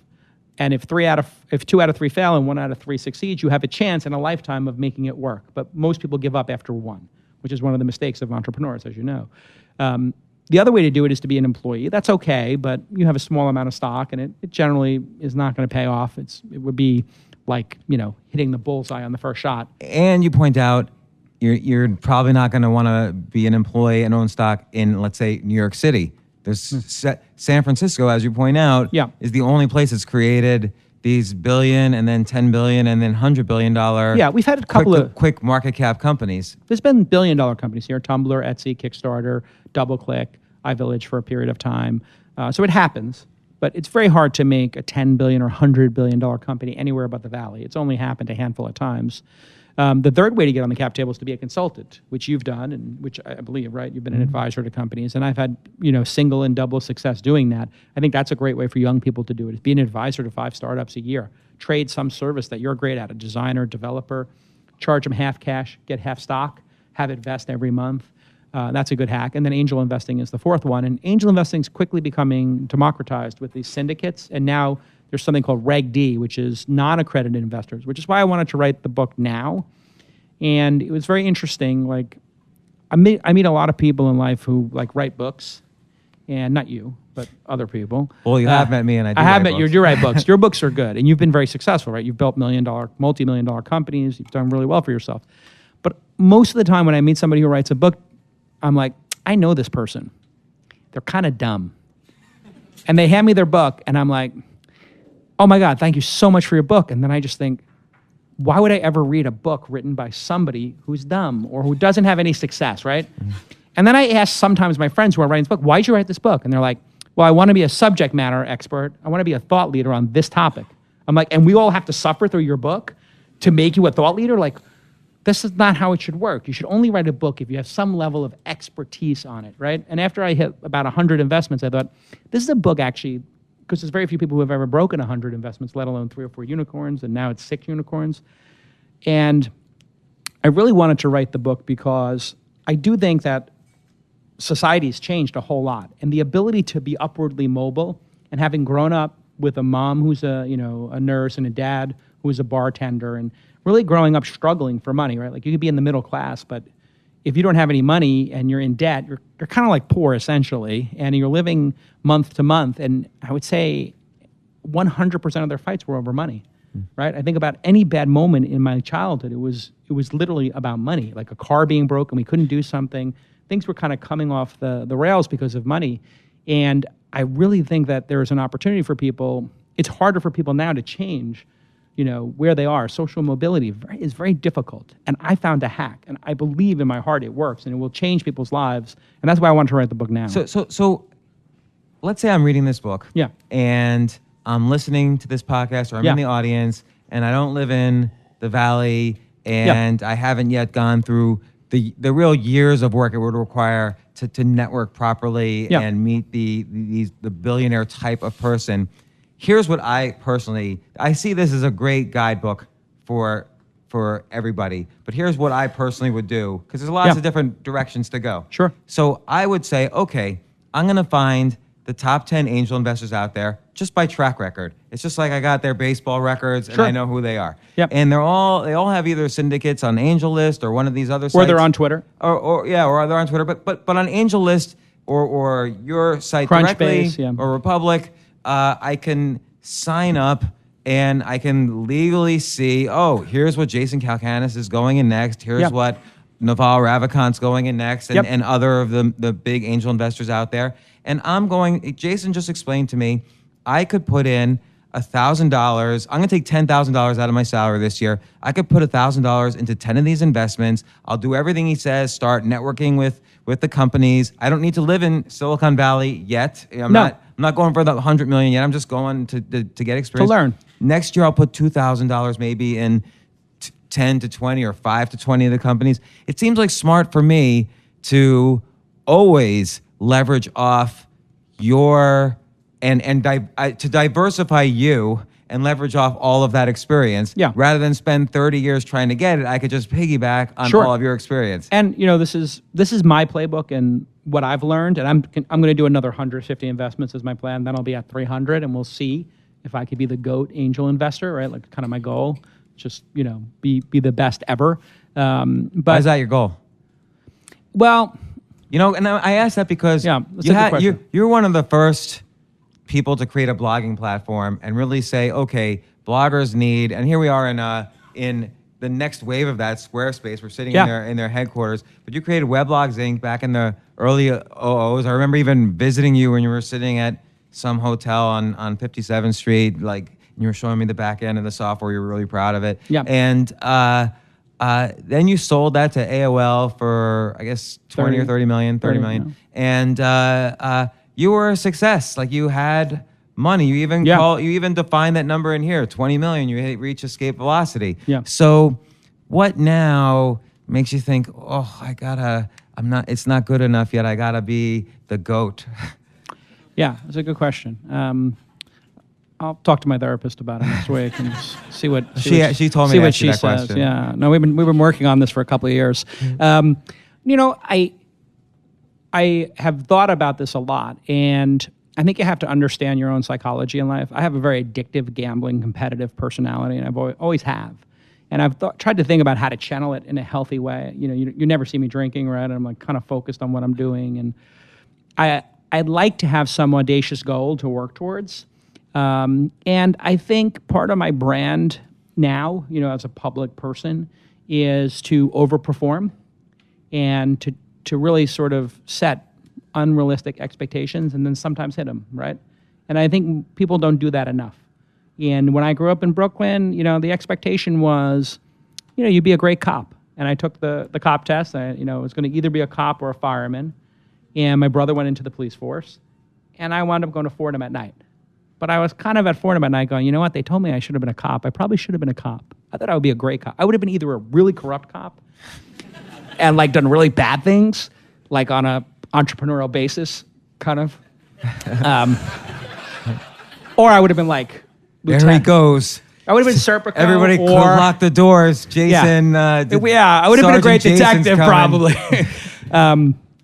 And if 2 out of 3 fail and 1 out of 3 succeeds, you have a chance in a lifetime of making it work. But most people give up after 1, which is one of the mistakes of entrepreneurs, as you know. The other way to do it is to be an employee. That's okay, but you have a small amount of stock, and it generally is not going to pay off. It would be like, hitting the bullseye on the first shot. And you point out you're probably not going to want to be an employee and own stock in, let's say, New York City. There's San Francisco, as you point out, is the only place that's created these billion and then $10 billion and then $100 billion. Yeah, we've had a couple of quick market cap companies. There's been billion-dollar companies here: Tumblr, Etsy, Kickstarter, DoubleClick, iVillage for a period of time. So it happens, but it's very hard to make a $10 billion or $100 billion company anywhere but the Valley. It's only happened a handful of times. The third way to get on the cap table is to be a consultant, which you've done, and which I believe, right? You've been an advisor to companies, and I've had single and double success doing that. I think that's a great way for young people to do it. Is be an advisor to 5 startups a year. Trade some service that you're great at, a designer, developer. Charge them half cash, get half stock, have it vest every month. That's a good hack. And then angel investing is the fourth one. And angel investing is quickly becoming democratized with these syndicates. And now there's something called Reg D, which is non-accredited investors, which is why I wanted to write the book now. And it was very interesting. Like, I meet a lot of people in life who write books, and not you, but other people. Well, you have met me, and I have met you. You write books. Your books are good, and you've been very successful, right? You've built multi-million-dollar companies. You've done really well for yourself. But most of the time, when I meet somebody who writes a book, I'm like, I know this person. They're kind of dumb, and they hand me their book, and I'm like, oh my God, thank you so much for your book. And then I just think, why would I ever read a book written by somebody who's dumb or who doesn't have any success, right? Mm-hmm. And then I ask sometimes my friends who are writing this book, why'd you write this book? And they're like, well, I want to be a subject matter expert. I want to be a thought leader on this topic. I'm like, and we all have to suffer through your book to make you a thought leader? Like, this is not how it should work. You should only write a book if you have some level of expertise on it, right? And after I hit about 100 investments, I thought, this is a book actually, because there's very few people who have ever broken 100 investments, let alone 3 or 4 unicorns, and now it's 6 unicorns. And I really wanted to write the book because I do think that society's changed a whole lot. And the ability to be upwardly mobile, and having grown up with a mom who's a nurse and a dad who is a bartender, and really growing up struggling for money, right? Like, you could be in the middle class, but if you don't have any money and you're in debt, you're kind of like poor essentially, and you're living month to month. And I would say 100% of their fights were over money, right? I think about any bad moment in my childhood, it was literally about money, like a car being broken, we couldn't do something. Things were kind of coming off the rails because of money. And I really think that there is an opportunity for people. It's harder for people now to change where they are. Social mobility is very difficult. And I found a hack, and I believe in my heart it works, and it will change people's lives. And that's why I want to write the book now. So let's say I'm reading this book. Yeah. And I'm listening to this podcast, or I'm in the audience, and I don't live in the Valley, and I haven't yet gone through the real years of work it would require to network properly and meet the billionaire type of person. Here's what I see this as a great guidebook for everybody, but here's what I personally would do, because there's lots of different directions to go. Sure. So I would say, okay, I'm going to find the top 10 angel investors out there just by track record. It's just like I got their baseball records and I know who they are. Yep. And they all have either syndicates on Angel List or one of these other sites. Or they're on Twitter. Or they're on Twitter. But on Angel List or your site directly or Republic, I can sign up and I can legally see, here's what Jason Calacanis is going in next. Here's what Naval Ravikant's going in next, and other of the big angel investors out there. And Jason just explained to me, I could put in $1,000. I'm going to take $10,000 out of my salary this year. I could put $1,000 into 10 of these investments. I'll do everything he says, start networking with the companies. I don't need to live in Silicon Valley yet. I'm not going for the 100 million yet. I'm just going to get experience. To learn. Next year, I'll put $2,000 maybe in 10 to 20 or 5 to 20 of the companies. It seems like smart for me to always leverage off your to diversify you and leverage off all of that experience. Yeah. Rather than spend 30 years trying to get it, I could just piggyback on all of your experience. And this is my playbook and what I've learned. And I'm going to do another 150 investments as my plan. Then I'll be at 300, and we'll see if I could be the GOAT angel investor, right? Like kind of my goal. Just be the best ever. But why is that your goal? Well, and I asked that because you're one of the first people to create a blogging platform and really say, okay, bloggers need, and here we are in the next wave of that, Squarespace. We're sitting in their headquarters. But you created Weblogs Inc. back in the early 00s. I remember even visiting you when you were sitting at some hotel on 57th Street, like. You were showing me the back end of the software. You were really proud of it. Yeah. And then you sold that to AOL for, I guess, 30 million. Yeah. And you were a success. Like, you had money. You even defined that number in here, 20 million. You reach escape velocity. Yeah. So what now makes you think, it's not good enough yet. I gotta be the GOAT? Yeah, that's a good question. I'll talk to my therapist about it next week and see what she told me. See what she says. question. Yeah, no, we've been working on this for a couple of years. I have thought about this a lot, and I think you have to understand your own psychology in life. I have a very addictive, gambling, competitive personality, and I've always have. And I've tried to think about how to channel it in a healthy way. You never see me drinking, right? I'm like kind of focused on what I'm doing, and I'd like to have some audacious goal to work towards. And I think part of my brand now, as a public person, is to overperform and to really sort of set unrealistic expectations and then sometimes hit them, right? And I think people don't do that enough. And when I grew up in Brooklyn, the expectation was, you'd be a great cop. And I took the cop test. I was going to either be a cop or a fireman. And my brother went into the police force. And I wound up going to Fordham at night. But I was kind of at Fordham at night going, you know what? They told me I should have been a cop. I probably should have been a cop. I thought I would be a great cop. I would have been either a really corrupt cop and done really bad things, on a entrepreneurial basis, kind of. Or I would have been lieutenant. There he goes. I would have been Serpico. Everybody lock the doors. Jason. I would have been a great Jason's detective, coming. probably.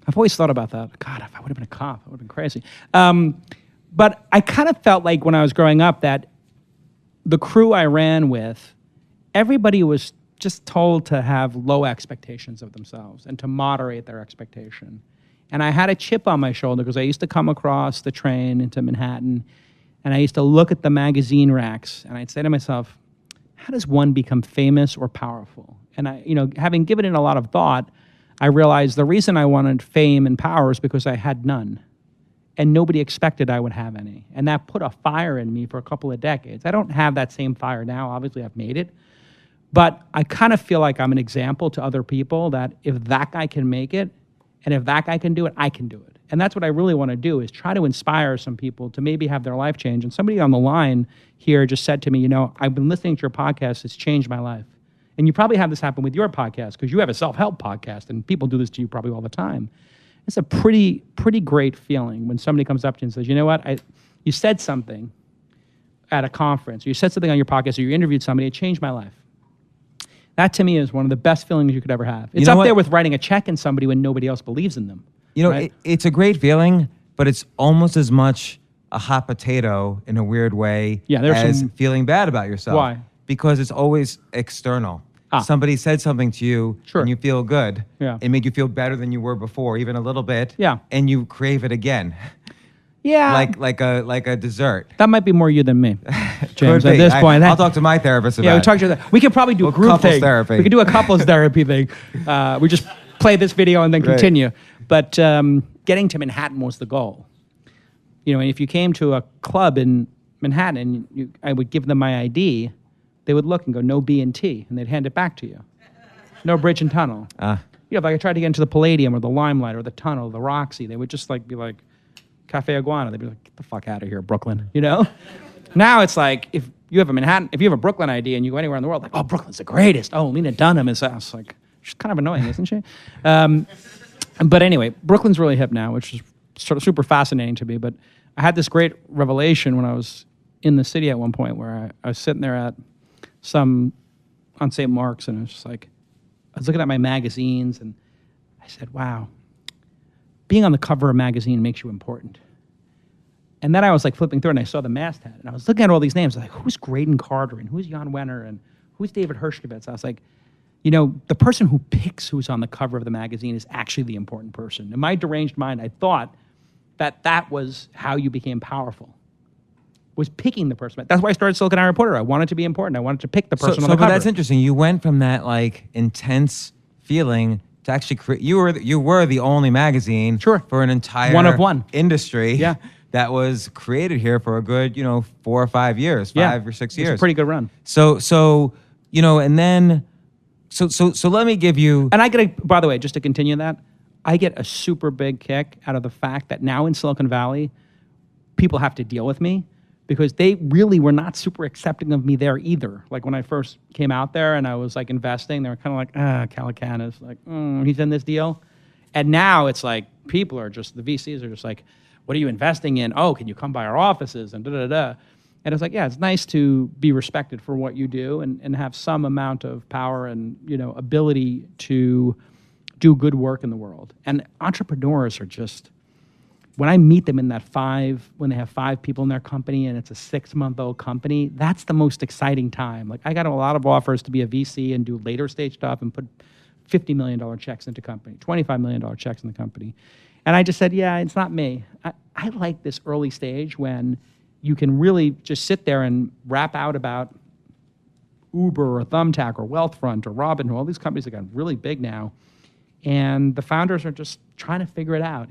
I've always thought about that. God, if I would have been a cop, I would have been crazy. But I kind of felt like when I was growing up that the crew I ran with, everybody was just told to have low expectations of themselves and to moderate their expectation. And I had a chip on my shoulder because I used to come across the train into Manhattan and I used to look at the magazine racks and I'd say to myself, how does one become famous or powerful? And having given it a lot of thought, I realized the reason I wanted fame and power is because I had none. And nobody expected I would have any. And that put a fire in me for a couple of decades. I don't have that same fire now. Obviously, I've made it. But I kind of feel like I'm an example to other people that if that guy can make it, and if that guy can do it, I can do it. And that's what I really want to do, is try to inspire some people to maybe have their life change. And somebody on the line here just said to me, I've been listening to your podcast. It's changed my life. And you probably have this happen with your podcast because you have a self-help podcast, and people do this to you probably all the time. It's a pretty great feeling when somebody comes up to you and says, you know what, you said something at a conference, or you said something on your podcast, or you interviewed somebody, it changed my life. That to me is one of the best feelings you could ever have. It's up there with writing a check in somebody when nobody else believes in them. Right? It's a great feeling, but it's almost as much a hot potato in a weird way as feeling bad about yourself. Why? Because it's always external. Somebody said something to you and you feel good. Yeah. It made you feel better than you were before, even a little bit. Yeah. And you crave it again. Yeah. Like a dessert. That might be more you than me, James. Could at be. this point. I'll talk to my therapist about it. Yeah, we'll talk to that. We could probably do a group couples thing. Therapy. We could do a couples therapy thing. We just play this video and then continue. But getting to Manhattan was the goal. And if you came to a club in Manhattan and I would give them my ID, they would look and go, no B and T, and they'd hand it back to you. No bridge and tunnel. If I tried to get into the Palladium or the Limelight or the Tunnel, the Roxy, they would just be like, Cafe Iguana. They'd be like, get the fuck out of here, Brooklyn, Now it's like, if you have a Brooklyn ID and you go anywhere in the world, like, oh, Brooklyn's the greatest. Oh, Lena Dunham is us. Like, she's kind of annoying, isn't she? But anyway, Brooklyn's really hip now, which is sort of super fascinating to me. But I had this great revelation when I was in the city at one point where I was sitting there on St. Mark's, and I was just like, I was looking at my magazines, and I said, wow, being on the cover of a magazine makes you important. And then I was flipping through, and I saw the masthead, and I was looking at all these names. I was like, who's Graydon Carter, and who's Jan Wenner, and who's David Hershkovitz? I was like, the person who picks who's on the cover of the magazine is actually the important person. In my deranged mind, I thought that was how you became powerful, was picking the person. That's why I started Silicon Eye Reporter. I wanted to be important. I wanted to pick the person on the cover. But that's interesting. You went from that intense feeling to actually create. You were the only magazine for an entire one of one industry. Yeah. That was created here for a good 4 or 5 years, 5 or 6 years. It's a pretty good run. So and then. So let me give you... And I get by the way, just to continue that, I get a super big kick out of the fact that now in Silicon Valley, people have to deal with me because they really were not super accepting of me there either. Like when I first came out there and I was investing, they were kind of like, Calacanis, he's in this deal. And now it's like, people are just, the VCs are just like, what are you investing in? Oh, can you come by our offices? And da-da-da. And it's like, yeah, it's nice to be respected for what you do and have some amount of power and, ability to do good work in the world. And entrepreneurs are just, when I meet them in when they have 5 people in their company and it's a 6-month-old company, that's the most exciting time. I got a lot of offers to be a VC and do later stage stuff and put $50 million checks into company, $25 million checks in the company. And I just said, yeah, it's not me. I like this early stage when you can really just sit there and rap out about Uber or Thumbtack or Wealthfront or Robinhood, all these companies that got really big now. And the founders are just trying to figure it out,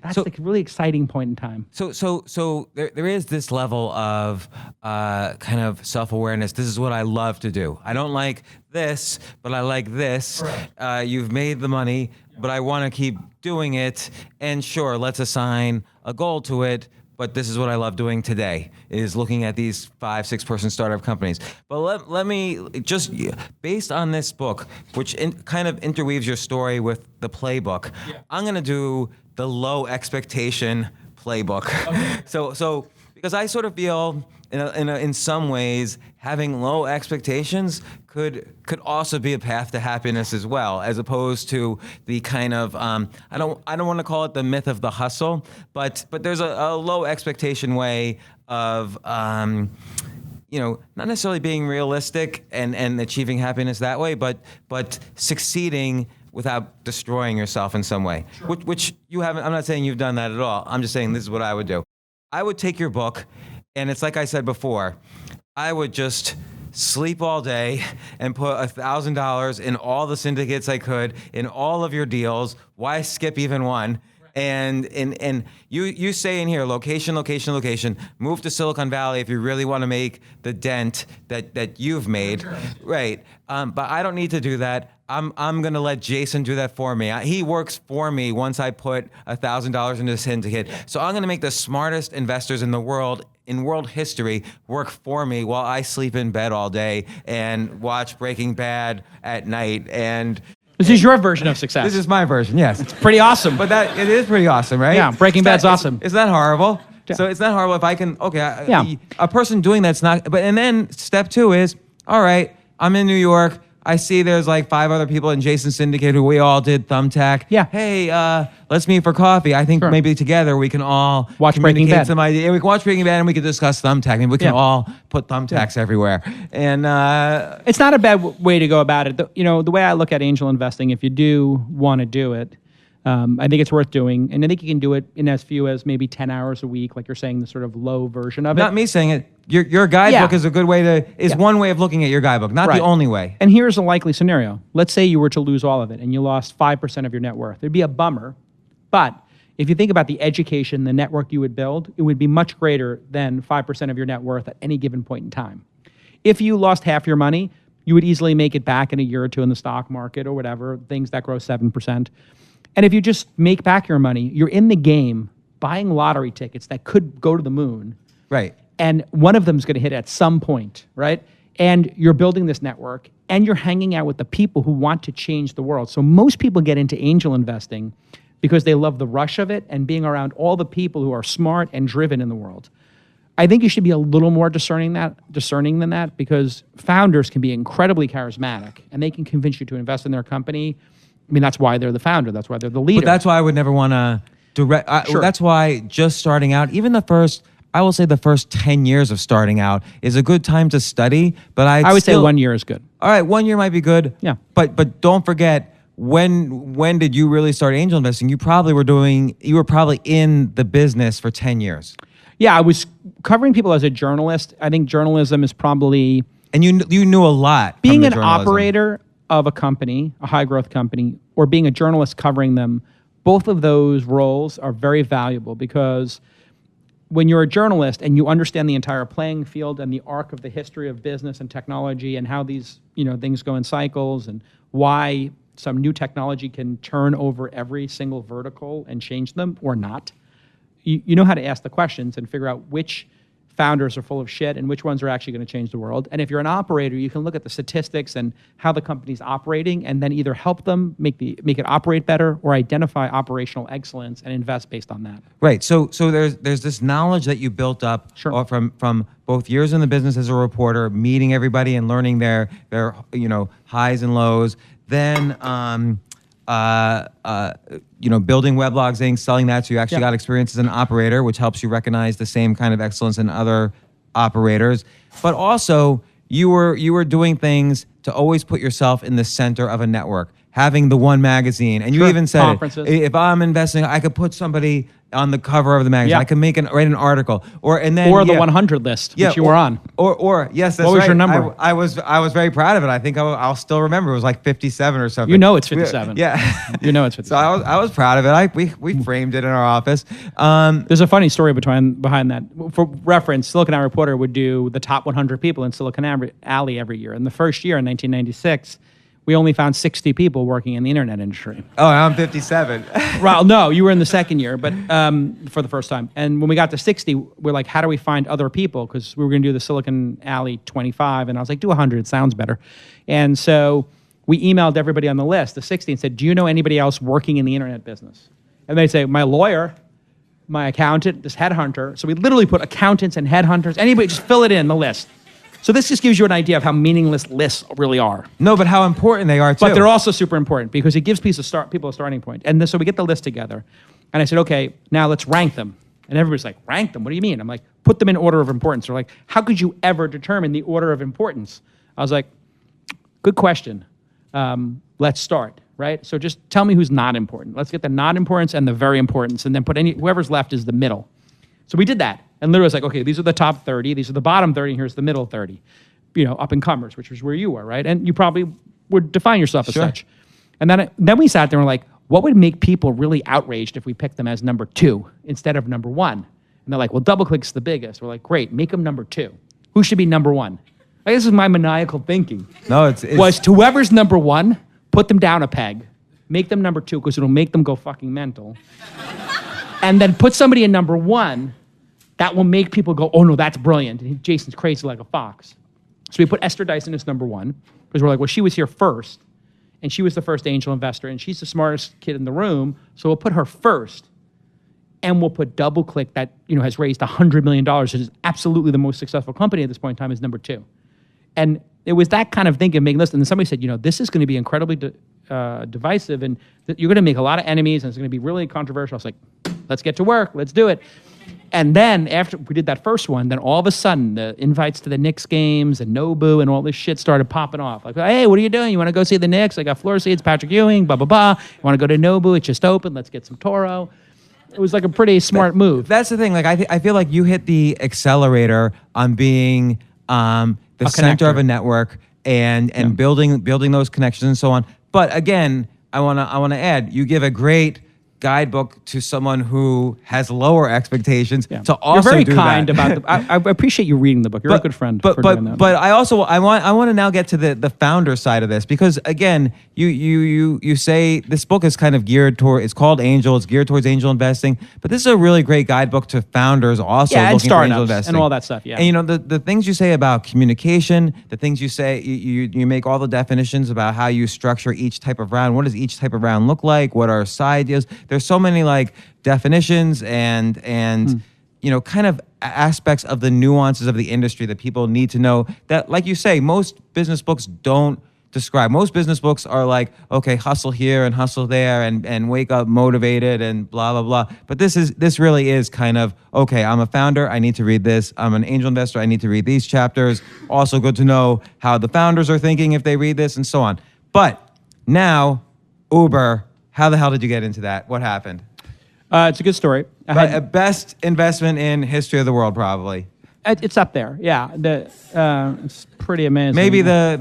That's a really exciting point in time. So there is this level of kind of self-awareness. This is what I love to do. I don't like this, but I like this. Right. You've made the money, but I want to keep doing it. And sure, let's assign a goal to it. But this is what I love doing today, is looking at these 5-6 person startup companies. But let me just, based on this book, which kind of interweaves your story with the playbook, I'm going to do the low expectation playbook. Okay. So because I sort of feel in some ways having low expectations could also be a path to happiness as well, as opposed to the kind of I don't want to call it the myth of the hustle, but there's a low expectation way of not necessarily being realistic and achieving happiness that way, but succeeding without destroying yourself in some way. Sure. Which you haven't. I'm not saying you've done that at all. I'm just saying this is what I would do. I would take your book, and it's like I said before, I would just sleep all day and put $1,000 in all the syndicates I could, in all of your deals. Why skip even one? And you say in here, location, move to Silicon Valley if you really want to make the dent that you've made. Right. But I don't need to do that. I'm going to let Jason do that for me. He works for me once I put $1,000 into the syndicate. So I'm going to make the smartest investors in the world, in world history, work for me while I sleep in bed all day and watch Breaking Bad at night. And this is your version of success. This is my version, yes. It's pretty awesome. But it is pretty awesome, right? Yeah, Breaking Bad's awesome. It's not horrible. Yeah. So it's not horrible if I can, a person doing that's not, and then step 2 is, all right, I'm in New York. I see there's 5 other people in Jason's syndicate who we all did Thumbtack. Yeah. Hey, let's meet for coffee. I think maybe together we can all watch Breaking Bad. Some idea. We can watch Breaking Bad and we can discuss Thumbtack. Maybe we can all put Thumbtacks everywhere. And it's not a bad way to go about it. The way I look at angel investing, if you do want to do it, I think it's worth doing. And I think you can do it in as few as maybe 10 hours a week, like you're saying, the sort of low version of it. Not me saying it. Your guidebook is a good way one way of looking at your guidebook, not the only way. And here's a likely scenario. Let's say you were to lose all of it and you lost 5% of your net worth. It'd be a bummer, but If you think about the education, the network you would build, it would be much greater than 5% of your net worth at any given point in time. If you lost half your money, you would easily make it back in a year or two in the stock market or whatever, things that grow 7%. And if you just make back your money, you're in the game buying lottery tickets that could go to the moon. Right. And one of them is going to hit at some point, right? And you're building this network and you're hanging out with the people who want to change the world. So most people get into angel investing because they love the rush of it and being around all the people who are smart and driven in the world. I think you should be a little more discerning than that, because founders can be incredibly charismatic and they can convince you to invest in their company. I mean, that's why they're the founder. That's why they're the leader. But that's why I would never want to direct. Sure. That's why just starting out, even the first 10 years of starting out is a good time to study. But I would say 1 year is good. All right, 1 year might be good. Yeah. But don't forget, when did you really start angel investing? You were probably in the business for 10 years. Yeah, I was covering people as a journalist. I think journalism is probably... And you knew a lot. Being an journalism. operator of a company, a high growth company, or being a journalist covering them, both of those roles are very valuable, because when you're a journalist and you understand the entire playing field and the arc of the history of business and technology and how these things go in cycles and why some new technology can turn over every single vertical and change them or not, you know how to ask the questions and figure out which founders are full of shit and which ones are actually going to change the world. And if you're an operator, you can look at the statistics and how the company's operating and then either help them make it operate better or identify operational excellence and invest based on that. Right. So there's this knowledge that you built up Sure. from both years in the business as a reporter, meeting everybody and learning their highs and lows. Then building weblogs, selling that. So you actually got experience as an operator, which helps you recognize the same kind of excellence in other operators. But also, you were doing things to always put yourself in the center of a network, having the one magazine. And you even said, if I'm investing, I could put somebody on the cover of the magazine. Yeah. I can write an article, or the 100 list, which you were on. Or yes, that's what was right. your number? I was very proud of it. I think I'll still remember. It was like 57 or something. You know it's 57. Yeah, you know it's 57. So I was proud of it. We framed it in our office. There's a funny story behind that. For reference, Silicon Alley Reporter would do the top 100 people in Silicon Alley every year. In the first year, in 1996. We only found 60 people working in the internet industry. Oh, I'm 57. Well, no, you were in the second year, but for the first time. And when we got to 60, we're like, how do we find other people? Because we were going to do the Silicon Alley 25, and I was like, do 100, it sounds better. And so we emailed everybody on the list, the 60, and said, do you know anybody else working in the internet business? And they'd say, my lawyer, my accountant, this headhunter. So we literally put accountants and headhunters, anybody, just fill it in the list. So this just gives you an idea of how meaningless lists really are. No, but how important they are too. But they're also super important because it gives people a starting point. And so we get the list together. And I said, okay, now let's rank them. And everybody's like, rank them? What do you mean? I'm like, put them in order of importance. They're like, how could you ever determine the order of importance? I was like, good question. Let's start, right? So just tell me who's not important. Let's get the not importance and the very importance, and then put whoever's left is the middle. So we did that. And literally, it's like, okay, these are the top 30, these are the bottom 30, and here's the middle 30. Up and comers, which was where you were, right? And you probably would define yourself as such. And then we sat there and we're like, what would make people really outraged if we picked them as number 2 instead of number 1? And they're like, well, DoubleClick's the biggest. We're like, great, make them number 2. Who should be number 1? Like, this is my maniacal thinking. No, it's was whoever's number 1, put them down a peg, make them number 2 because it'll make them go fucking mental, and then put somebody in number 1 that will make people go, oh no, that's brilliant. And Jason's crazy like a fox. So we put Esther Dyson as number 1 because we're like, well, she was here first, and she was the first angel investor, and she's the smartest kid in the room, so we'll put her first, and we'll put DoubleClick that has raised $100 million, which is absolutely the most successful company at this point in time, as number 2. And it was that kind of thinking, making this, and then somebody said, this is going to be incredibly divisive, and you're going to make a lot of enemies, and it's going to be really controversial. I was like, let's get to work, let's do it. And then after we did that first one, then all of a sudden the invites to the Knicks games and Nobu and all this shit started popping off. Like, hey, what are you doing? You want to go see the Knicks? I got floor seats, Patrick Ewing, blah, blah, blah. You want to go to Nobu? It's just open. Let's get some Toro. It was like a pretty smart move. That's the thing. Like, I feel like you hit the accelerator on being the center of a network and building those connections and so on. But again, I want to add, you give a great guidebook to someone who has lower expectations to You're also very do kind that. about I appreciate you reading the book. You're a good friend for doing that. But I want to now get to the founder side of this, because again, you say this book is kind of geared toward, it's called Angel, it's geared towards angel investing, but this is a really great guidebook to founders also and looking for angel startups investing and all that stuff. Yeah, and you know the things you say about communication, the things you say, you make all the definitions about how you structure each type of round. What does each type of round look like? What are side deals? There's so many like definitions and you know, kind of aspects of the nuances of the industry that people need to know, that, like you say, most business books don't describe. Most business books are like, okay, hustle here and hustle there and wake up motivated and blah, blah, blah. But this really is kind of, okay, I'm a founder, I need to read this. I'm an angel investor, I need to read these chapters. Also good to know how the founders are thinking if they read this and so on. But now, Uber, how the hell did you get into that? What happened? It's a good story. Best investment in history of the world, probably. It's up there. Yeah, it's pretty amazing.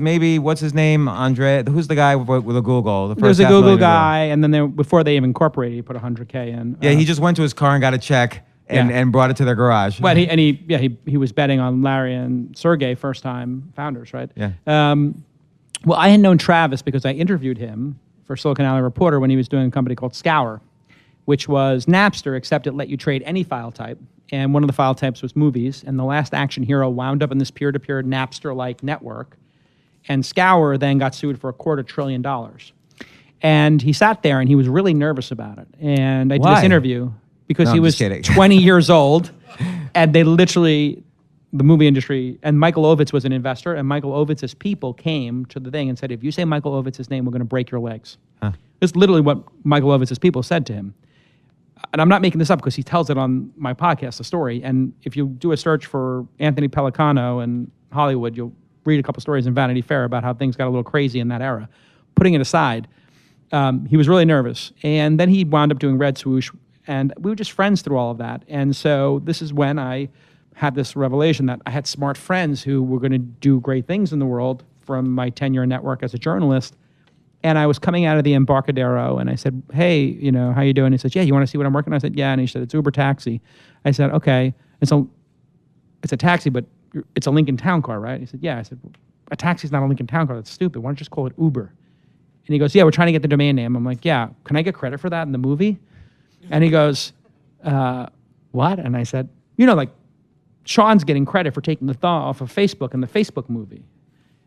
Maybe what's his name? Andre. Who's the guy with a Google? The first There's a Google $500,000 guy, and then before they even incorporated, he put $100K in. Yeah, he just went to his car and got a check and brought it to their garage. Well, he was betting on Larry and Sergey, first time founders, right? Yeah. Well, I had known Travis because I interviewed him for Silicon Valley Reporter when he was doing a company called Scour, which was Napster, except it let you trade any file type. And one of the file types was movies. And The Last Action Hero wound up in this peer-to-peer Napster-like network. And Scour then got sued for $250 billion. And he sat there and he was really nervous about it. And I did this interview because he was 20 years old. And they literally, the movie industry, and Michael Ovitz was an investor. And Michael Ovitz's people came to the thing and said, if you say Michael Ovitz's name, we're going to break your legs. Huh. That's literally what Michael Ovitz's people said to him. And I'm not making this up because he tells it on my podcast, the story. And if you do a search for Anthony Pellicano in Hollywood, you'll read a couple stories in Vanity Fair about how things got a little crazy in that era. Putting it aside, he was really nervous. And then he wound up doing Red Swoosh, and we were just friends through all of that. And so this is when I had this revelation that I had smart friends who were going to do great things in the world from my 10-year network as a journalist. And I was coming out of the Embarcadero, and I said, hey, you know, how you doing? He said, yeah, you want to see what I'm working on? I said, yeah. And he said, it's Uber Taxi. I said, okay. And so it's a taxi, but it's a Lincoln Town Car, right? He said, yeah. I said, well, a taxi's not a Lincoln Town Car. That's stupid. Why don't you just call it Uber? And he goes, yeah, we're trying to get the domain name. I'm like, yeah, can I get credit for that in the movie? And he goes, what? And I said, you know, like Sean's getting credit for taking the thaw off of Facebook in the Facebook movie.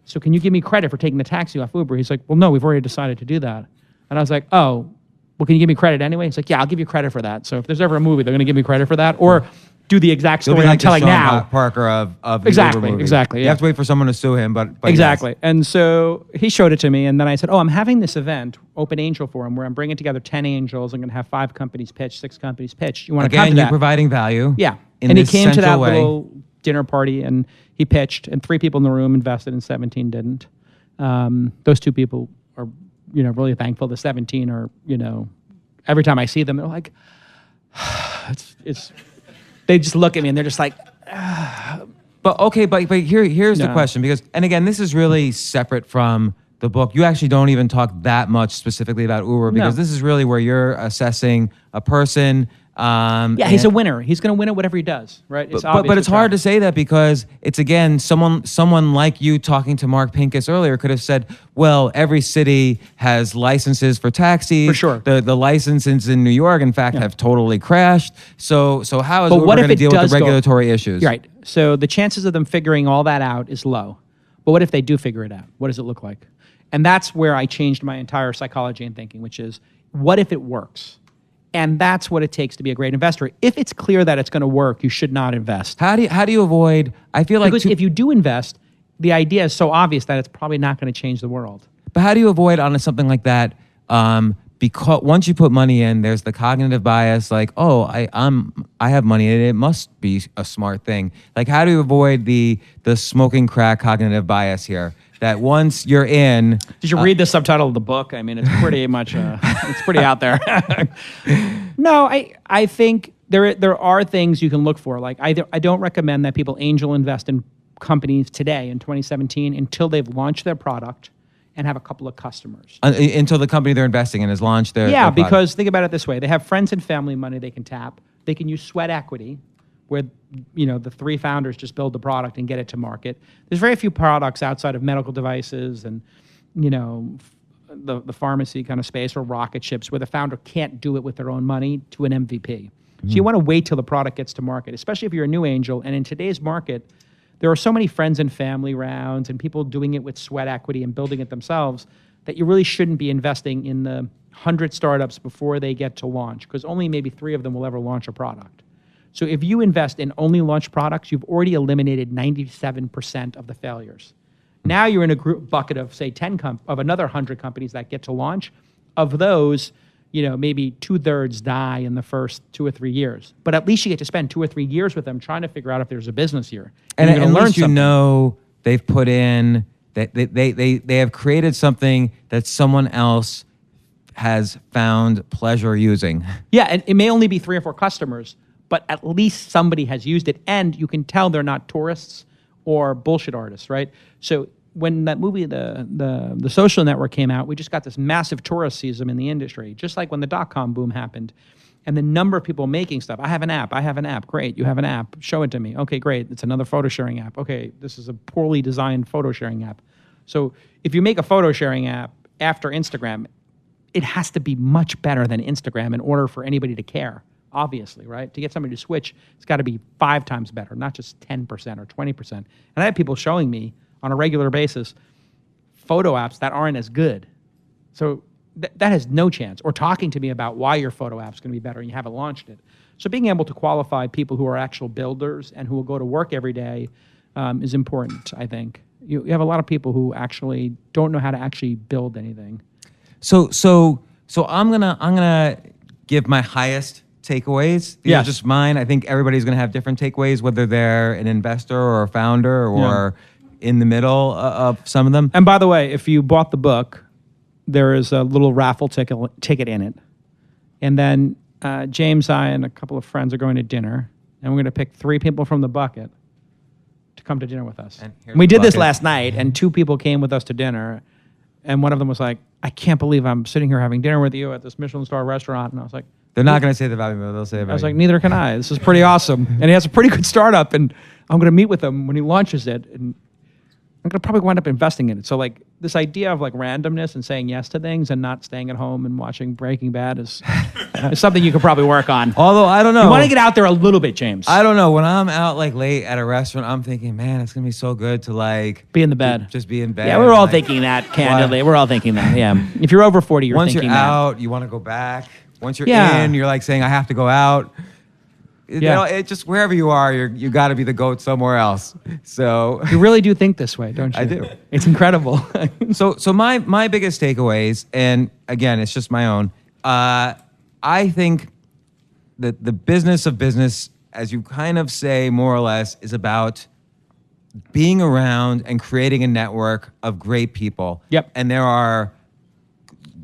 So can you give me credit for taking the taxi off Uber? He's like, well, no, we've already decided to do that. And I was like, oh, well, can you give me credit anyway? He's like, yeah, I'll give you credit for that. So if there's ever a movie, they're going to give me credit for that, or do the exact story I'm telling now. Parker of the exactly, Uber movie. Exactly. You have to wait for someone to sue him, but exactly. Yes. And so he showed it to me, and then I said, oh, I'm having this event, Open Angel Forum, where I'm bringing together 10 angels. I'm going to have 5 companies pitch, 6 companies pitch. You want to come to that? Again, you're providing value. Yeah. In and he this came to that way. little dinner party, and he pitched, and 3 people in the room invested, and 17 didn't. Those 2 people are, you know, really thankful. The 17 are, you know, every time I see them, they're like, it's. They just look at me and they're just like. But here's the question, because, and again, this is really separate from the book. You actually don't even talk that much specifically about Uber, because this is really where you're assessing a person. He's a winner. He's going to win at whatever he does, right? It's but it's hard to say that, because it's, again, someone like you talking to Mark Pincus earlier could have said, well, every city has licenses for taxis. For sure. The licenses in New York, in fact, have totally crashed. So how is Uber going to deal with the regulatory issues? Right. So the chances of them figuring all that out is low. But what if they do figure it out? What does it look like? And that's where I changed my entire psychology and thinking, which is, what if it works? And that's what it takes to be a great investor. If it's clear that it's going to work, you should not invest. How do you avoid? I feel like, because if you do invest, the idea is so obvious that it's probably not going to change the world. But how do you avoid on something like that? Because once you put money in, there's the cognitive bias, like, oh, I have money in it. It must be a smart thing. Like, how do you avoid the smoking crack cognitive bias here? That once you're in... Did you read the subtitle of the book? I mean, it's pretty much, it's pretty out there. No, I think there are things you can look for. Like, I don't recommend that people angel invest in companies today in 2017 until they've launched their product and have a couple of customers. Until the company they're investing in has launched their Yeah, product. because think about it this way. They have friends and family money they can tap. They can use sweat equity, where the three founders just build the product and get it to market. There's very few products outside of medical devices and the pharmacy kind of space or rocket ships where the founder can't do it with their own money to an MVP. So you want to wait till the product gets to market, especially if you're a new angel. And in today's market, there are so many friends and family rounds and people doing it with sweat equity and building it themselves that you really shouldn't be investing in the 100 startups before they get to launch, because only maybe 3 of them will ever launch a product. So if you invest in only launch products, you've already eliminated 97% of the failures. Now you're in a group bucket of, say, of another 100 companies that get to launch. Of those, maybe 2/3 die in the first 2 or 3 years. But at least you get to spend 2 or 3 years with them trying to figure out if there's a business here. And you're at gonna learn least something. they've put in, they have created something that someone else has found pleasure using. Yeah, and it may only be 3 or 4 customers, but at least somebody has used it, and you can tell they're not tourists or bullshit artists, right? So when that movie, the Social Network came out, we just got this massive touristeism in the industry, just like when the dot-com boom happened. And the number of people making stuff, I have an app, great, you have an app, show it to me. Okay, great, it's another photo sharing app. Okay, this is a poorly designed photo sharing app. So if you make a photo sharing app after Instagram, it has to be much better than Instagram in order for anybody to care, obviously, right? To get somebody to switch, it's got to be 5 times better, not just 10% or 20%. And I have people showing me on a regular basis photo apps that aren't as good. So that has no chance. Or talking to me about why your photo app's going to be better and you haven't launched it. So being able to qualify people who are actual builders and who will go to work every day is important, I think. You have a lot of people who actually don't know how to actually build anything. So I'm gonna give my highest takeaways. These are just mine. I think everybody's gonna have different takeaways, whether they're an investor or a founder or in the middle of some of them. And by the way, if you bought the book, there is a little raffle ticket in it. And then James, I, and a couple of friends are going to dinner, and we're going to pick 3 people from the bucket to come to dinner with us. And we did this last night, and 2 people came with us to dinner, and one of them was like, I can't believe I'm sitting here having dinner with you at this Michelin star restaurant. And I was like, they're not going to say the value, but they'll say the value. I was like, neither can I. This is pretty awesome. And he has a pretty good startup, and I'm going to meet with him when he launches it, and I'm going to probably wind up investing in it. So like this idea of like randomness and saying yes to things and not staying at home and watching Breaking Bad is something you could probably work on. Although I don't know. You want to get out there a little bit, James. I don't know. When I'm out like late at a restaurant, I'm thinking, man, it's going to be so good to like be in the bed. Just be in bed. Yeah, we're all thinking that, candidly. We're all thinking that, yeah. If you're over 40, you're thinking that. Once you're out, you want to go back. Once you're in, you're like saying, I have to go out. It just wherever you are, you got to be the goat somewhere else. So you really do think this way, don't you? I do. It's incredible. So my biggest takeaways, and again, it's just my own. I think that the business of business, as you kind of say more or less, is about being around and creating a network of great people. Yep. And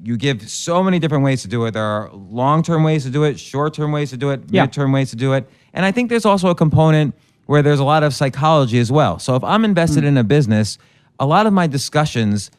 you give so many different ways to do it. There are long-term ways to do it, short-term ways to do it, mid-term ways to do it. And I think there's also a component where there's a lot of psychology as well. So if I'm invested in a business, a lot of my discussions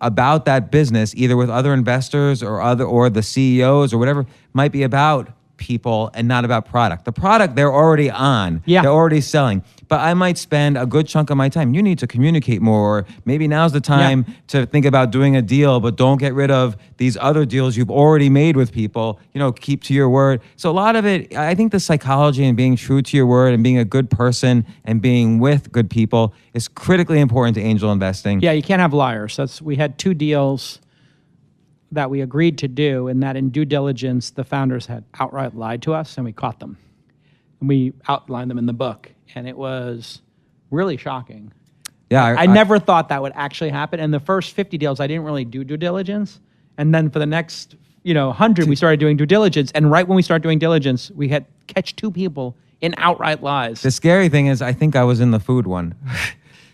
about that business, either with other investors or the CEOs or whatever, might be about people and not about product. The product they're already on. Yeah. They're already selling. But I might spend a good chunk of my time. You need to communicate more. Maybe now's the time to think about doing a deal, but don't get rid of these other deals you've already made with people. Keep to your word. So a lot of it, I think the psychology and being true to your word and being a good person and being with good people is critically important to angel investing. Yeah, you can't have liars. We had 2 deals that we agreed to do, and that in due diligence, the founders had outright lied to us, and we caught them. And we outlined them in the book, and it was really shocking. Yeah, I never thought that would actually happen. And the first 50 deals, I didn't really do due diligence. And then for the next 100, we started doing due diligence. And right when we started doing diligence, we had catch 2 people in outright lies. The scary thing is, I think I was in the food one.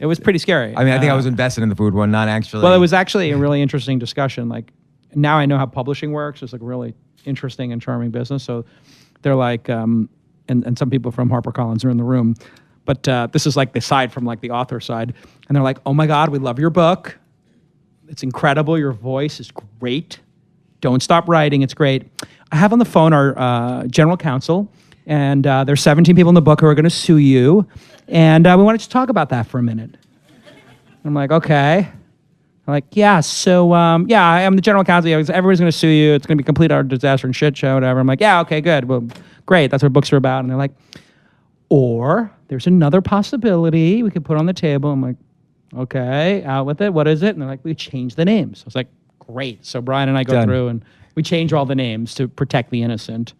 It was pretty scary. I mean, I think I was invested in the food one, not actually. Well, it was actually a really interesting discussion. Like, now I know how publishing works. It's like a really interesting and charming business. So they're like, and some people from HarperCollins are in the room, but this is like the side from like the author side. And they're like, oh my God, we love your book. It's incredible. Your voice is great. Don't stop writing. It's great. I have on the phone our general counsel, and there's 17 people in the book who are going to sue you, and we want to just talk about that for a minute. I'm like, okay. I'm like, yeah, so, yeah, I am the general counsel. Everybody's going to sue you. It's going to be a complete utter disaster and shit show, whatever. I'm like, yeah, okay, good. Well, great. That's what books are about. And they're like, or there's another possibility we could put on the table. I'm like, okay, out with it. What is it? And they're like, we change the names. I was like, great. So Brian and I go through and we change all the names to protect the innocent.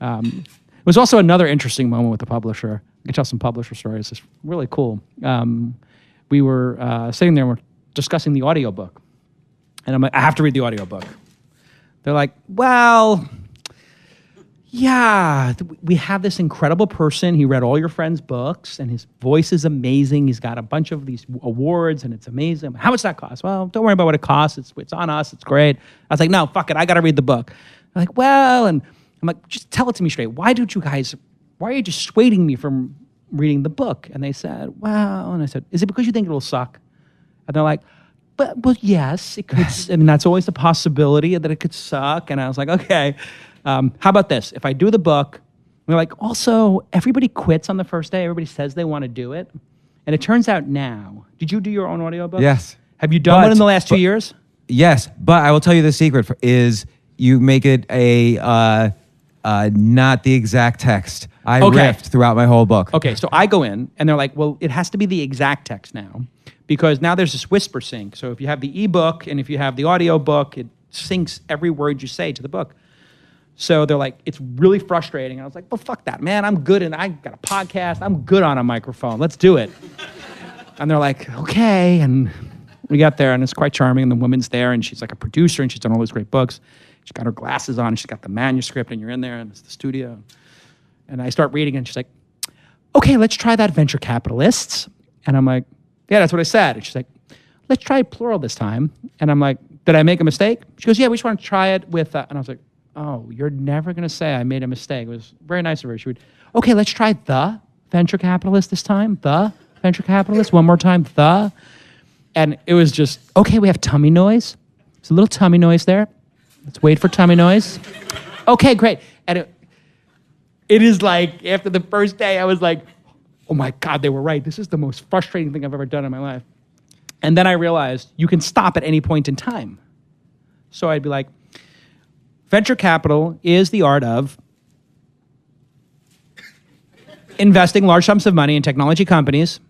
It was also another interesting moment with the publisher. I can tell some publisher stories. It's really cool. We were sitting there and we're discussing the audiobook. And I'm like, I have to read the audiobook. They're like, well, yeah, we have this incredible person. He read all your friends' books, and his voice is amazing. He's got a bunch of these awards, and it's amazing. How much does that cost? Well, don't worry about what it costs. It's on us. It's great. I was like, no, fuck it. I got to read the book. They're like, well, and I'm like, just tell it to me straight. Why are you dissuading me from reading the book? And they said, well, and I said, is it because you think it'll suck? And they're like, well, yes, it could. I mean, that's always the possibility that it could suck. And I was like, okay. How about this? If I do the book, they're like, also, everybody quits on the first day. Everybody says they want to do it. And it turns out now, did you do your own audiobook? Yes. Have you done one in the last 2 years? Yes, but I will tell you the secret is you make it not the exact text. I riffed throughout my whole book. Okay, so I go in, and they're like, well, it has to be the exact text now, because now there's this whisper sync. So if you have the ebook and if you have the audiobook, it syncs every word you say to the book. So they're like, it's really frustrating. And I was like, well, fuck that, man. I'm good, and I got a podcast. I'm good on a microphone. Let's do it. And they're like, okay. And we got there, and it's quite charming. And the woman's there, and she's like a producer, and she's done all these great books. She's got her glasses on, and she's got the manuscript, and you're in there, and it's the studio. And I start reading, and she's like, okay, let's try that, venture capitalists. And I'm like, yeah, that's what I said. And she's like, let's try plural this time. And I'm like, did I make a mistake? She goes, yeah, we just want to try it with, and I was like, oh, you're never going to say I made a mistake. It was very nice of her. She would, okay, let's try the venture capitalist this time. The venture capitalist. One more time, the. And it was just, okay, we have tummy noise. There's a little tummy noise there. Let's wait for tummy noise. Okay, great. And it is like, after the first day, I was like, oh my God, they were right. This is the most frustrating thing I've ever done in my life. And then I realized you can stop at any point in time. So I'd be like, venture capital is the art of investing large sums of money in technology companies.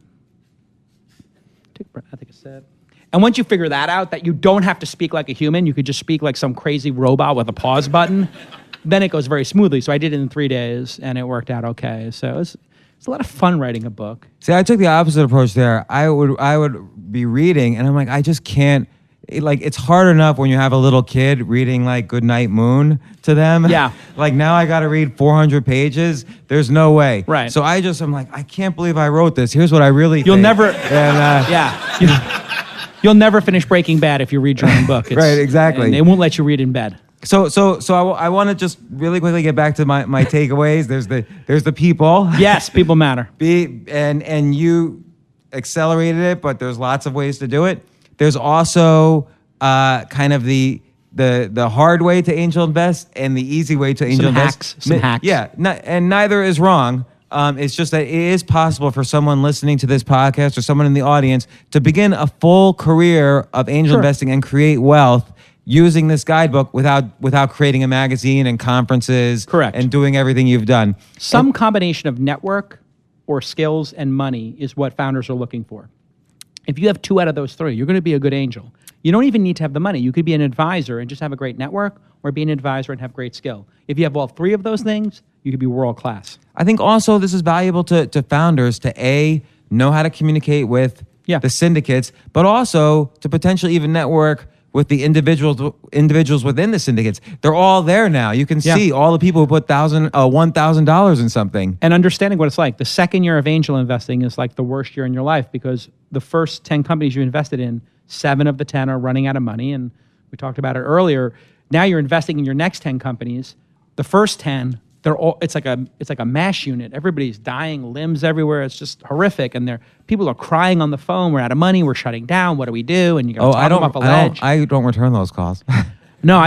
Take a breath, I think I said. And once you figure that out, that you don't have to speak like a human, you could just speak like some crazy robot with a pause button, then it goes very smoothly. So I did it in 3 days, and it worked out okay. So it's a lot of fun writing a book. See, I took the opposite approach there. I would be reading, and I'm like, I just can't. It's hard enough when you have a little kid reading like Goodnight Moon to them. Yeah. Like now I got to read 400 pages. There's no way. Right. So I'm like, I can't believe I wrote this. Here's what I really You'll think. never. And, Yeah. You'll never finish Breaking Bad if you read your own book. Right, exactly. And they won't let you read in bed. So I want to just really quickly get back to my takeaways. There's the people. Yes, people matter. And you accelerated it, but there's lots of ways to do it. There's also kind of the hard way to angel invest and the easy way to angel invest. Some hacks. Yeah, and neither is wrong. It's just that it is possible for someone listening to this podcast or someone in the audience to begin a full career of angel investing and create wealth using this guidebook without creating a magazine and conferences. Correct. And doing everything you've done. Some combination of network or skills and money is what founders are looking for. If you have 2 out of those 3, you're going to be a good angel. You don't even need to have the money. You could be an advisor and just have a great network, or be an advisor and have great skill. If you have all 3 of those things, you could be world class. I think also this is valuable to founders to know how to communicate with the syndicates, but also to potentially even network with the individuals within the syndicates. They're all there now. You can see all the people who put $1,000 in something. And understanding what it's like. The second year of angel investing is like the worst year in your life, because the first 10 companies you invested in, 7 of the 10 are running out of money. And we talked about it earlier. Now you're investing in your next 10 companies. The first 10 it's like a mash unit. Everybody's dying, limbs everywhere. It's just horrific. And people are crying on the phone. We're out of money. We're shutting down. What do we do? And you got to talk them off a ledge. I don't return those calls. No,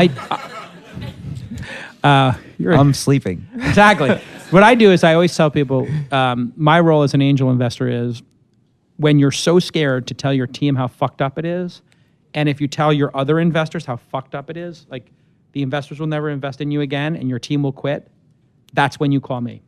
I'm sleeping. Exactly. What I do is I always tell people, my role as an angel investor is when you're so scared to tell your team how fucked up it is, and if you tell your other investors how fucked up it is, like the investors will never invest in you again and your team will quit, that's when you call me.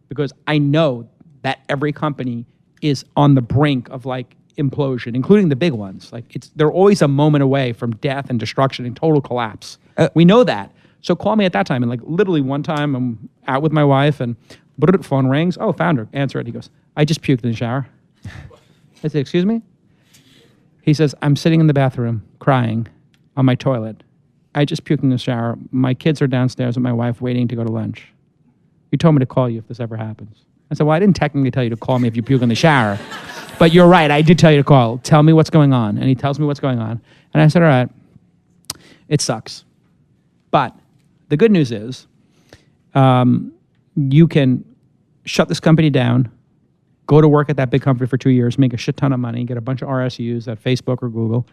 Because I know that every company is on the brink of like implosion, including the big ones. Like they're always a moment away from death and destruction and total collapse. We know that. So call me at that time. And like literally one time I'm out with my wife and phone rings. Oh, founder, answer it. He goes, I just puked in the shower. I said, excuse me? He says, I'm sitting in the bathroom crying on my toilet. I just puked in the shower. My kids are downstairs with my wife waiting to go to lunch. You told me to call you if this ever happens. I said, well, I didn't technically tell you to call me if you puke in the shower. But you're right. I did tell you to call. Tell me what's going on. And he tells me what's going on. And I said, all right, it sucks. But the good news is you can shut this company down, go to work at that big company for 2 years, make a shit ton of money, get a bunch of RSUs at Facebook or Google,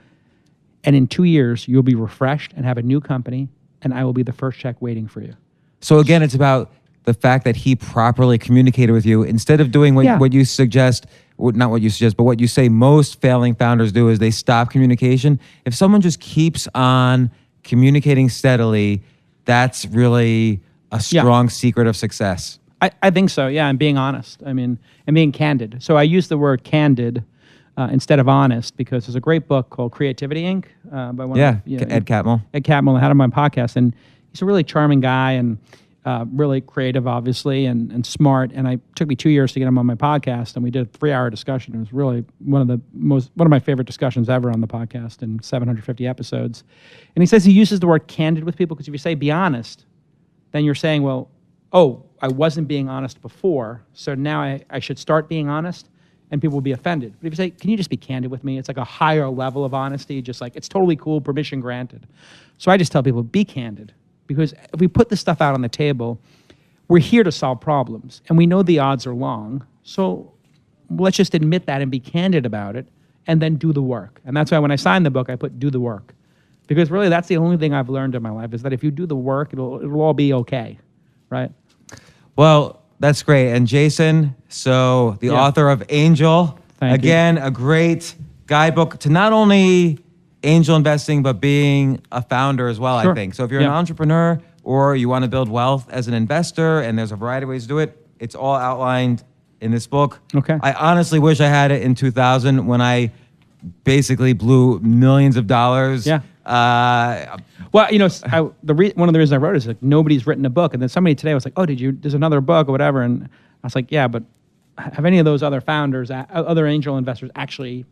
and in 2 years, you'll be refreshed and have a new company, and I will be the first check waiting for you. So again, it's about the fact that he properly communicated with you instead of doing what you suggest, not what you suggest, but what you say most failing founders do is they stop communication. If someone just keeps on communicating steadily, that's really a strong secret of success. I think so, yeah, and being honest. I mean, and being candid. So I use the word candid instead of honest because there's a great book called Creativity Inc. By one of Ed Catmull. Ed Catmull, I had him on my podcast, and he's a really charming guy and really creative, obviously, and smart. And it took me 2 years to get him on my podcast, and we did a 3-hour discussion. It was really one of my favorite discussions ever on the podcast in 750 episodes. And he says he uses the word candid with people because if you say be honest, then you're saying, well, oh, I wasn't being honest before, so now I should start being honest, and people will be offended. But if you say, can you just be candid with me? It's like a higher level of honesty, just like, it's totally cool, permission granted. So I just tell people, be candid. Because if we put this stuff out on the table, we're here to solve problems, and we know the odds are long, so let's just admit that and be candid about it, and then do the work. And that's why when I signed the book, I put do the work. Because really, that's the only thing I've learned in my life, is that if you do the work, it'll all be okay, right? Well, that's great. And Jason, so the author of Angel, again, a great guidebook to not only angel investing, but being a founder as well, I think. So if you're an entrepreneur or you want to build wealth as an investor, and there's a variety of ways to do it, it's all outlined in this book. Okay. I honestly wish I had it in 2000 when I basically blew millions of dollars. Yeah. Well, one of the reasons I wrote it is like nobody's written a book, and then somebody today was like, "Oh, there's another book or whatever?" And I was like, "Yeah, but have any of those other founders, other angel investors, actually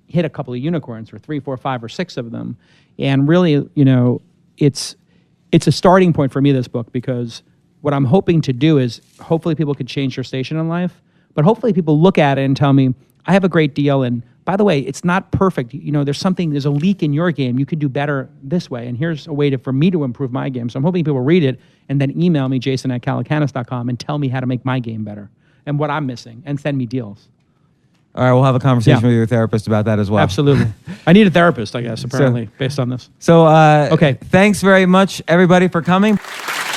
hit a couple of unicorns, or 3, 4, 5, or 6 of them?" And really, it's a starting point for me, this book, because what I'm hoping to do is hopefully people could change their station in life, but hopefully people look at it and tell me, I have a great deal, and by the way, it's not perfect. There's a leak in your game. You could do better this way, and here's a way for me to improve my game. So I'm hoping people read it and then email me, jason@calacanis.com, and tell me how to make my game better and what I'm missing, and send me deals. All right, we'll have a conversation with your therapist about that as well. Absolutely. I need a therapist, I guess, apparently, based on this. So, thanks very much, everybody, for coming.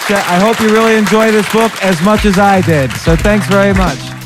I hope you really enjoy this book as much as I did. So thanks very much.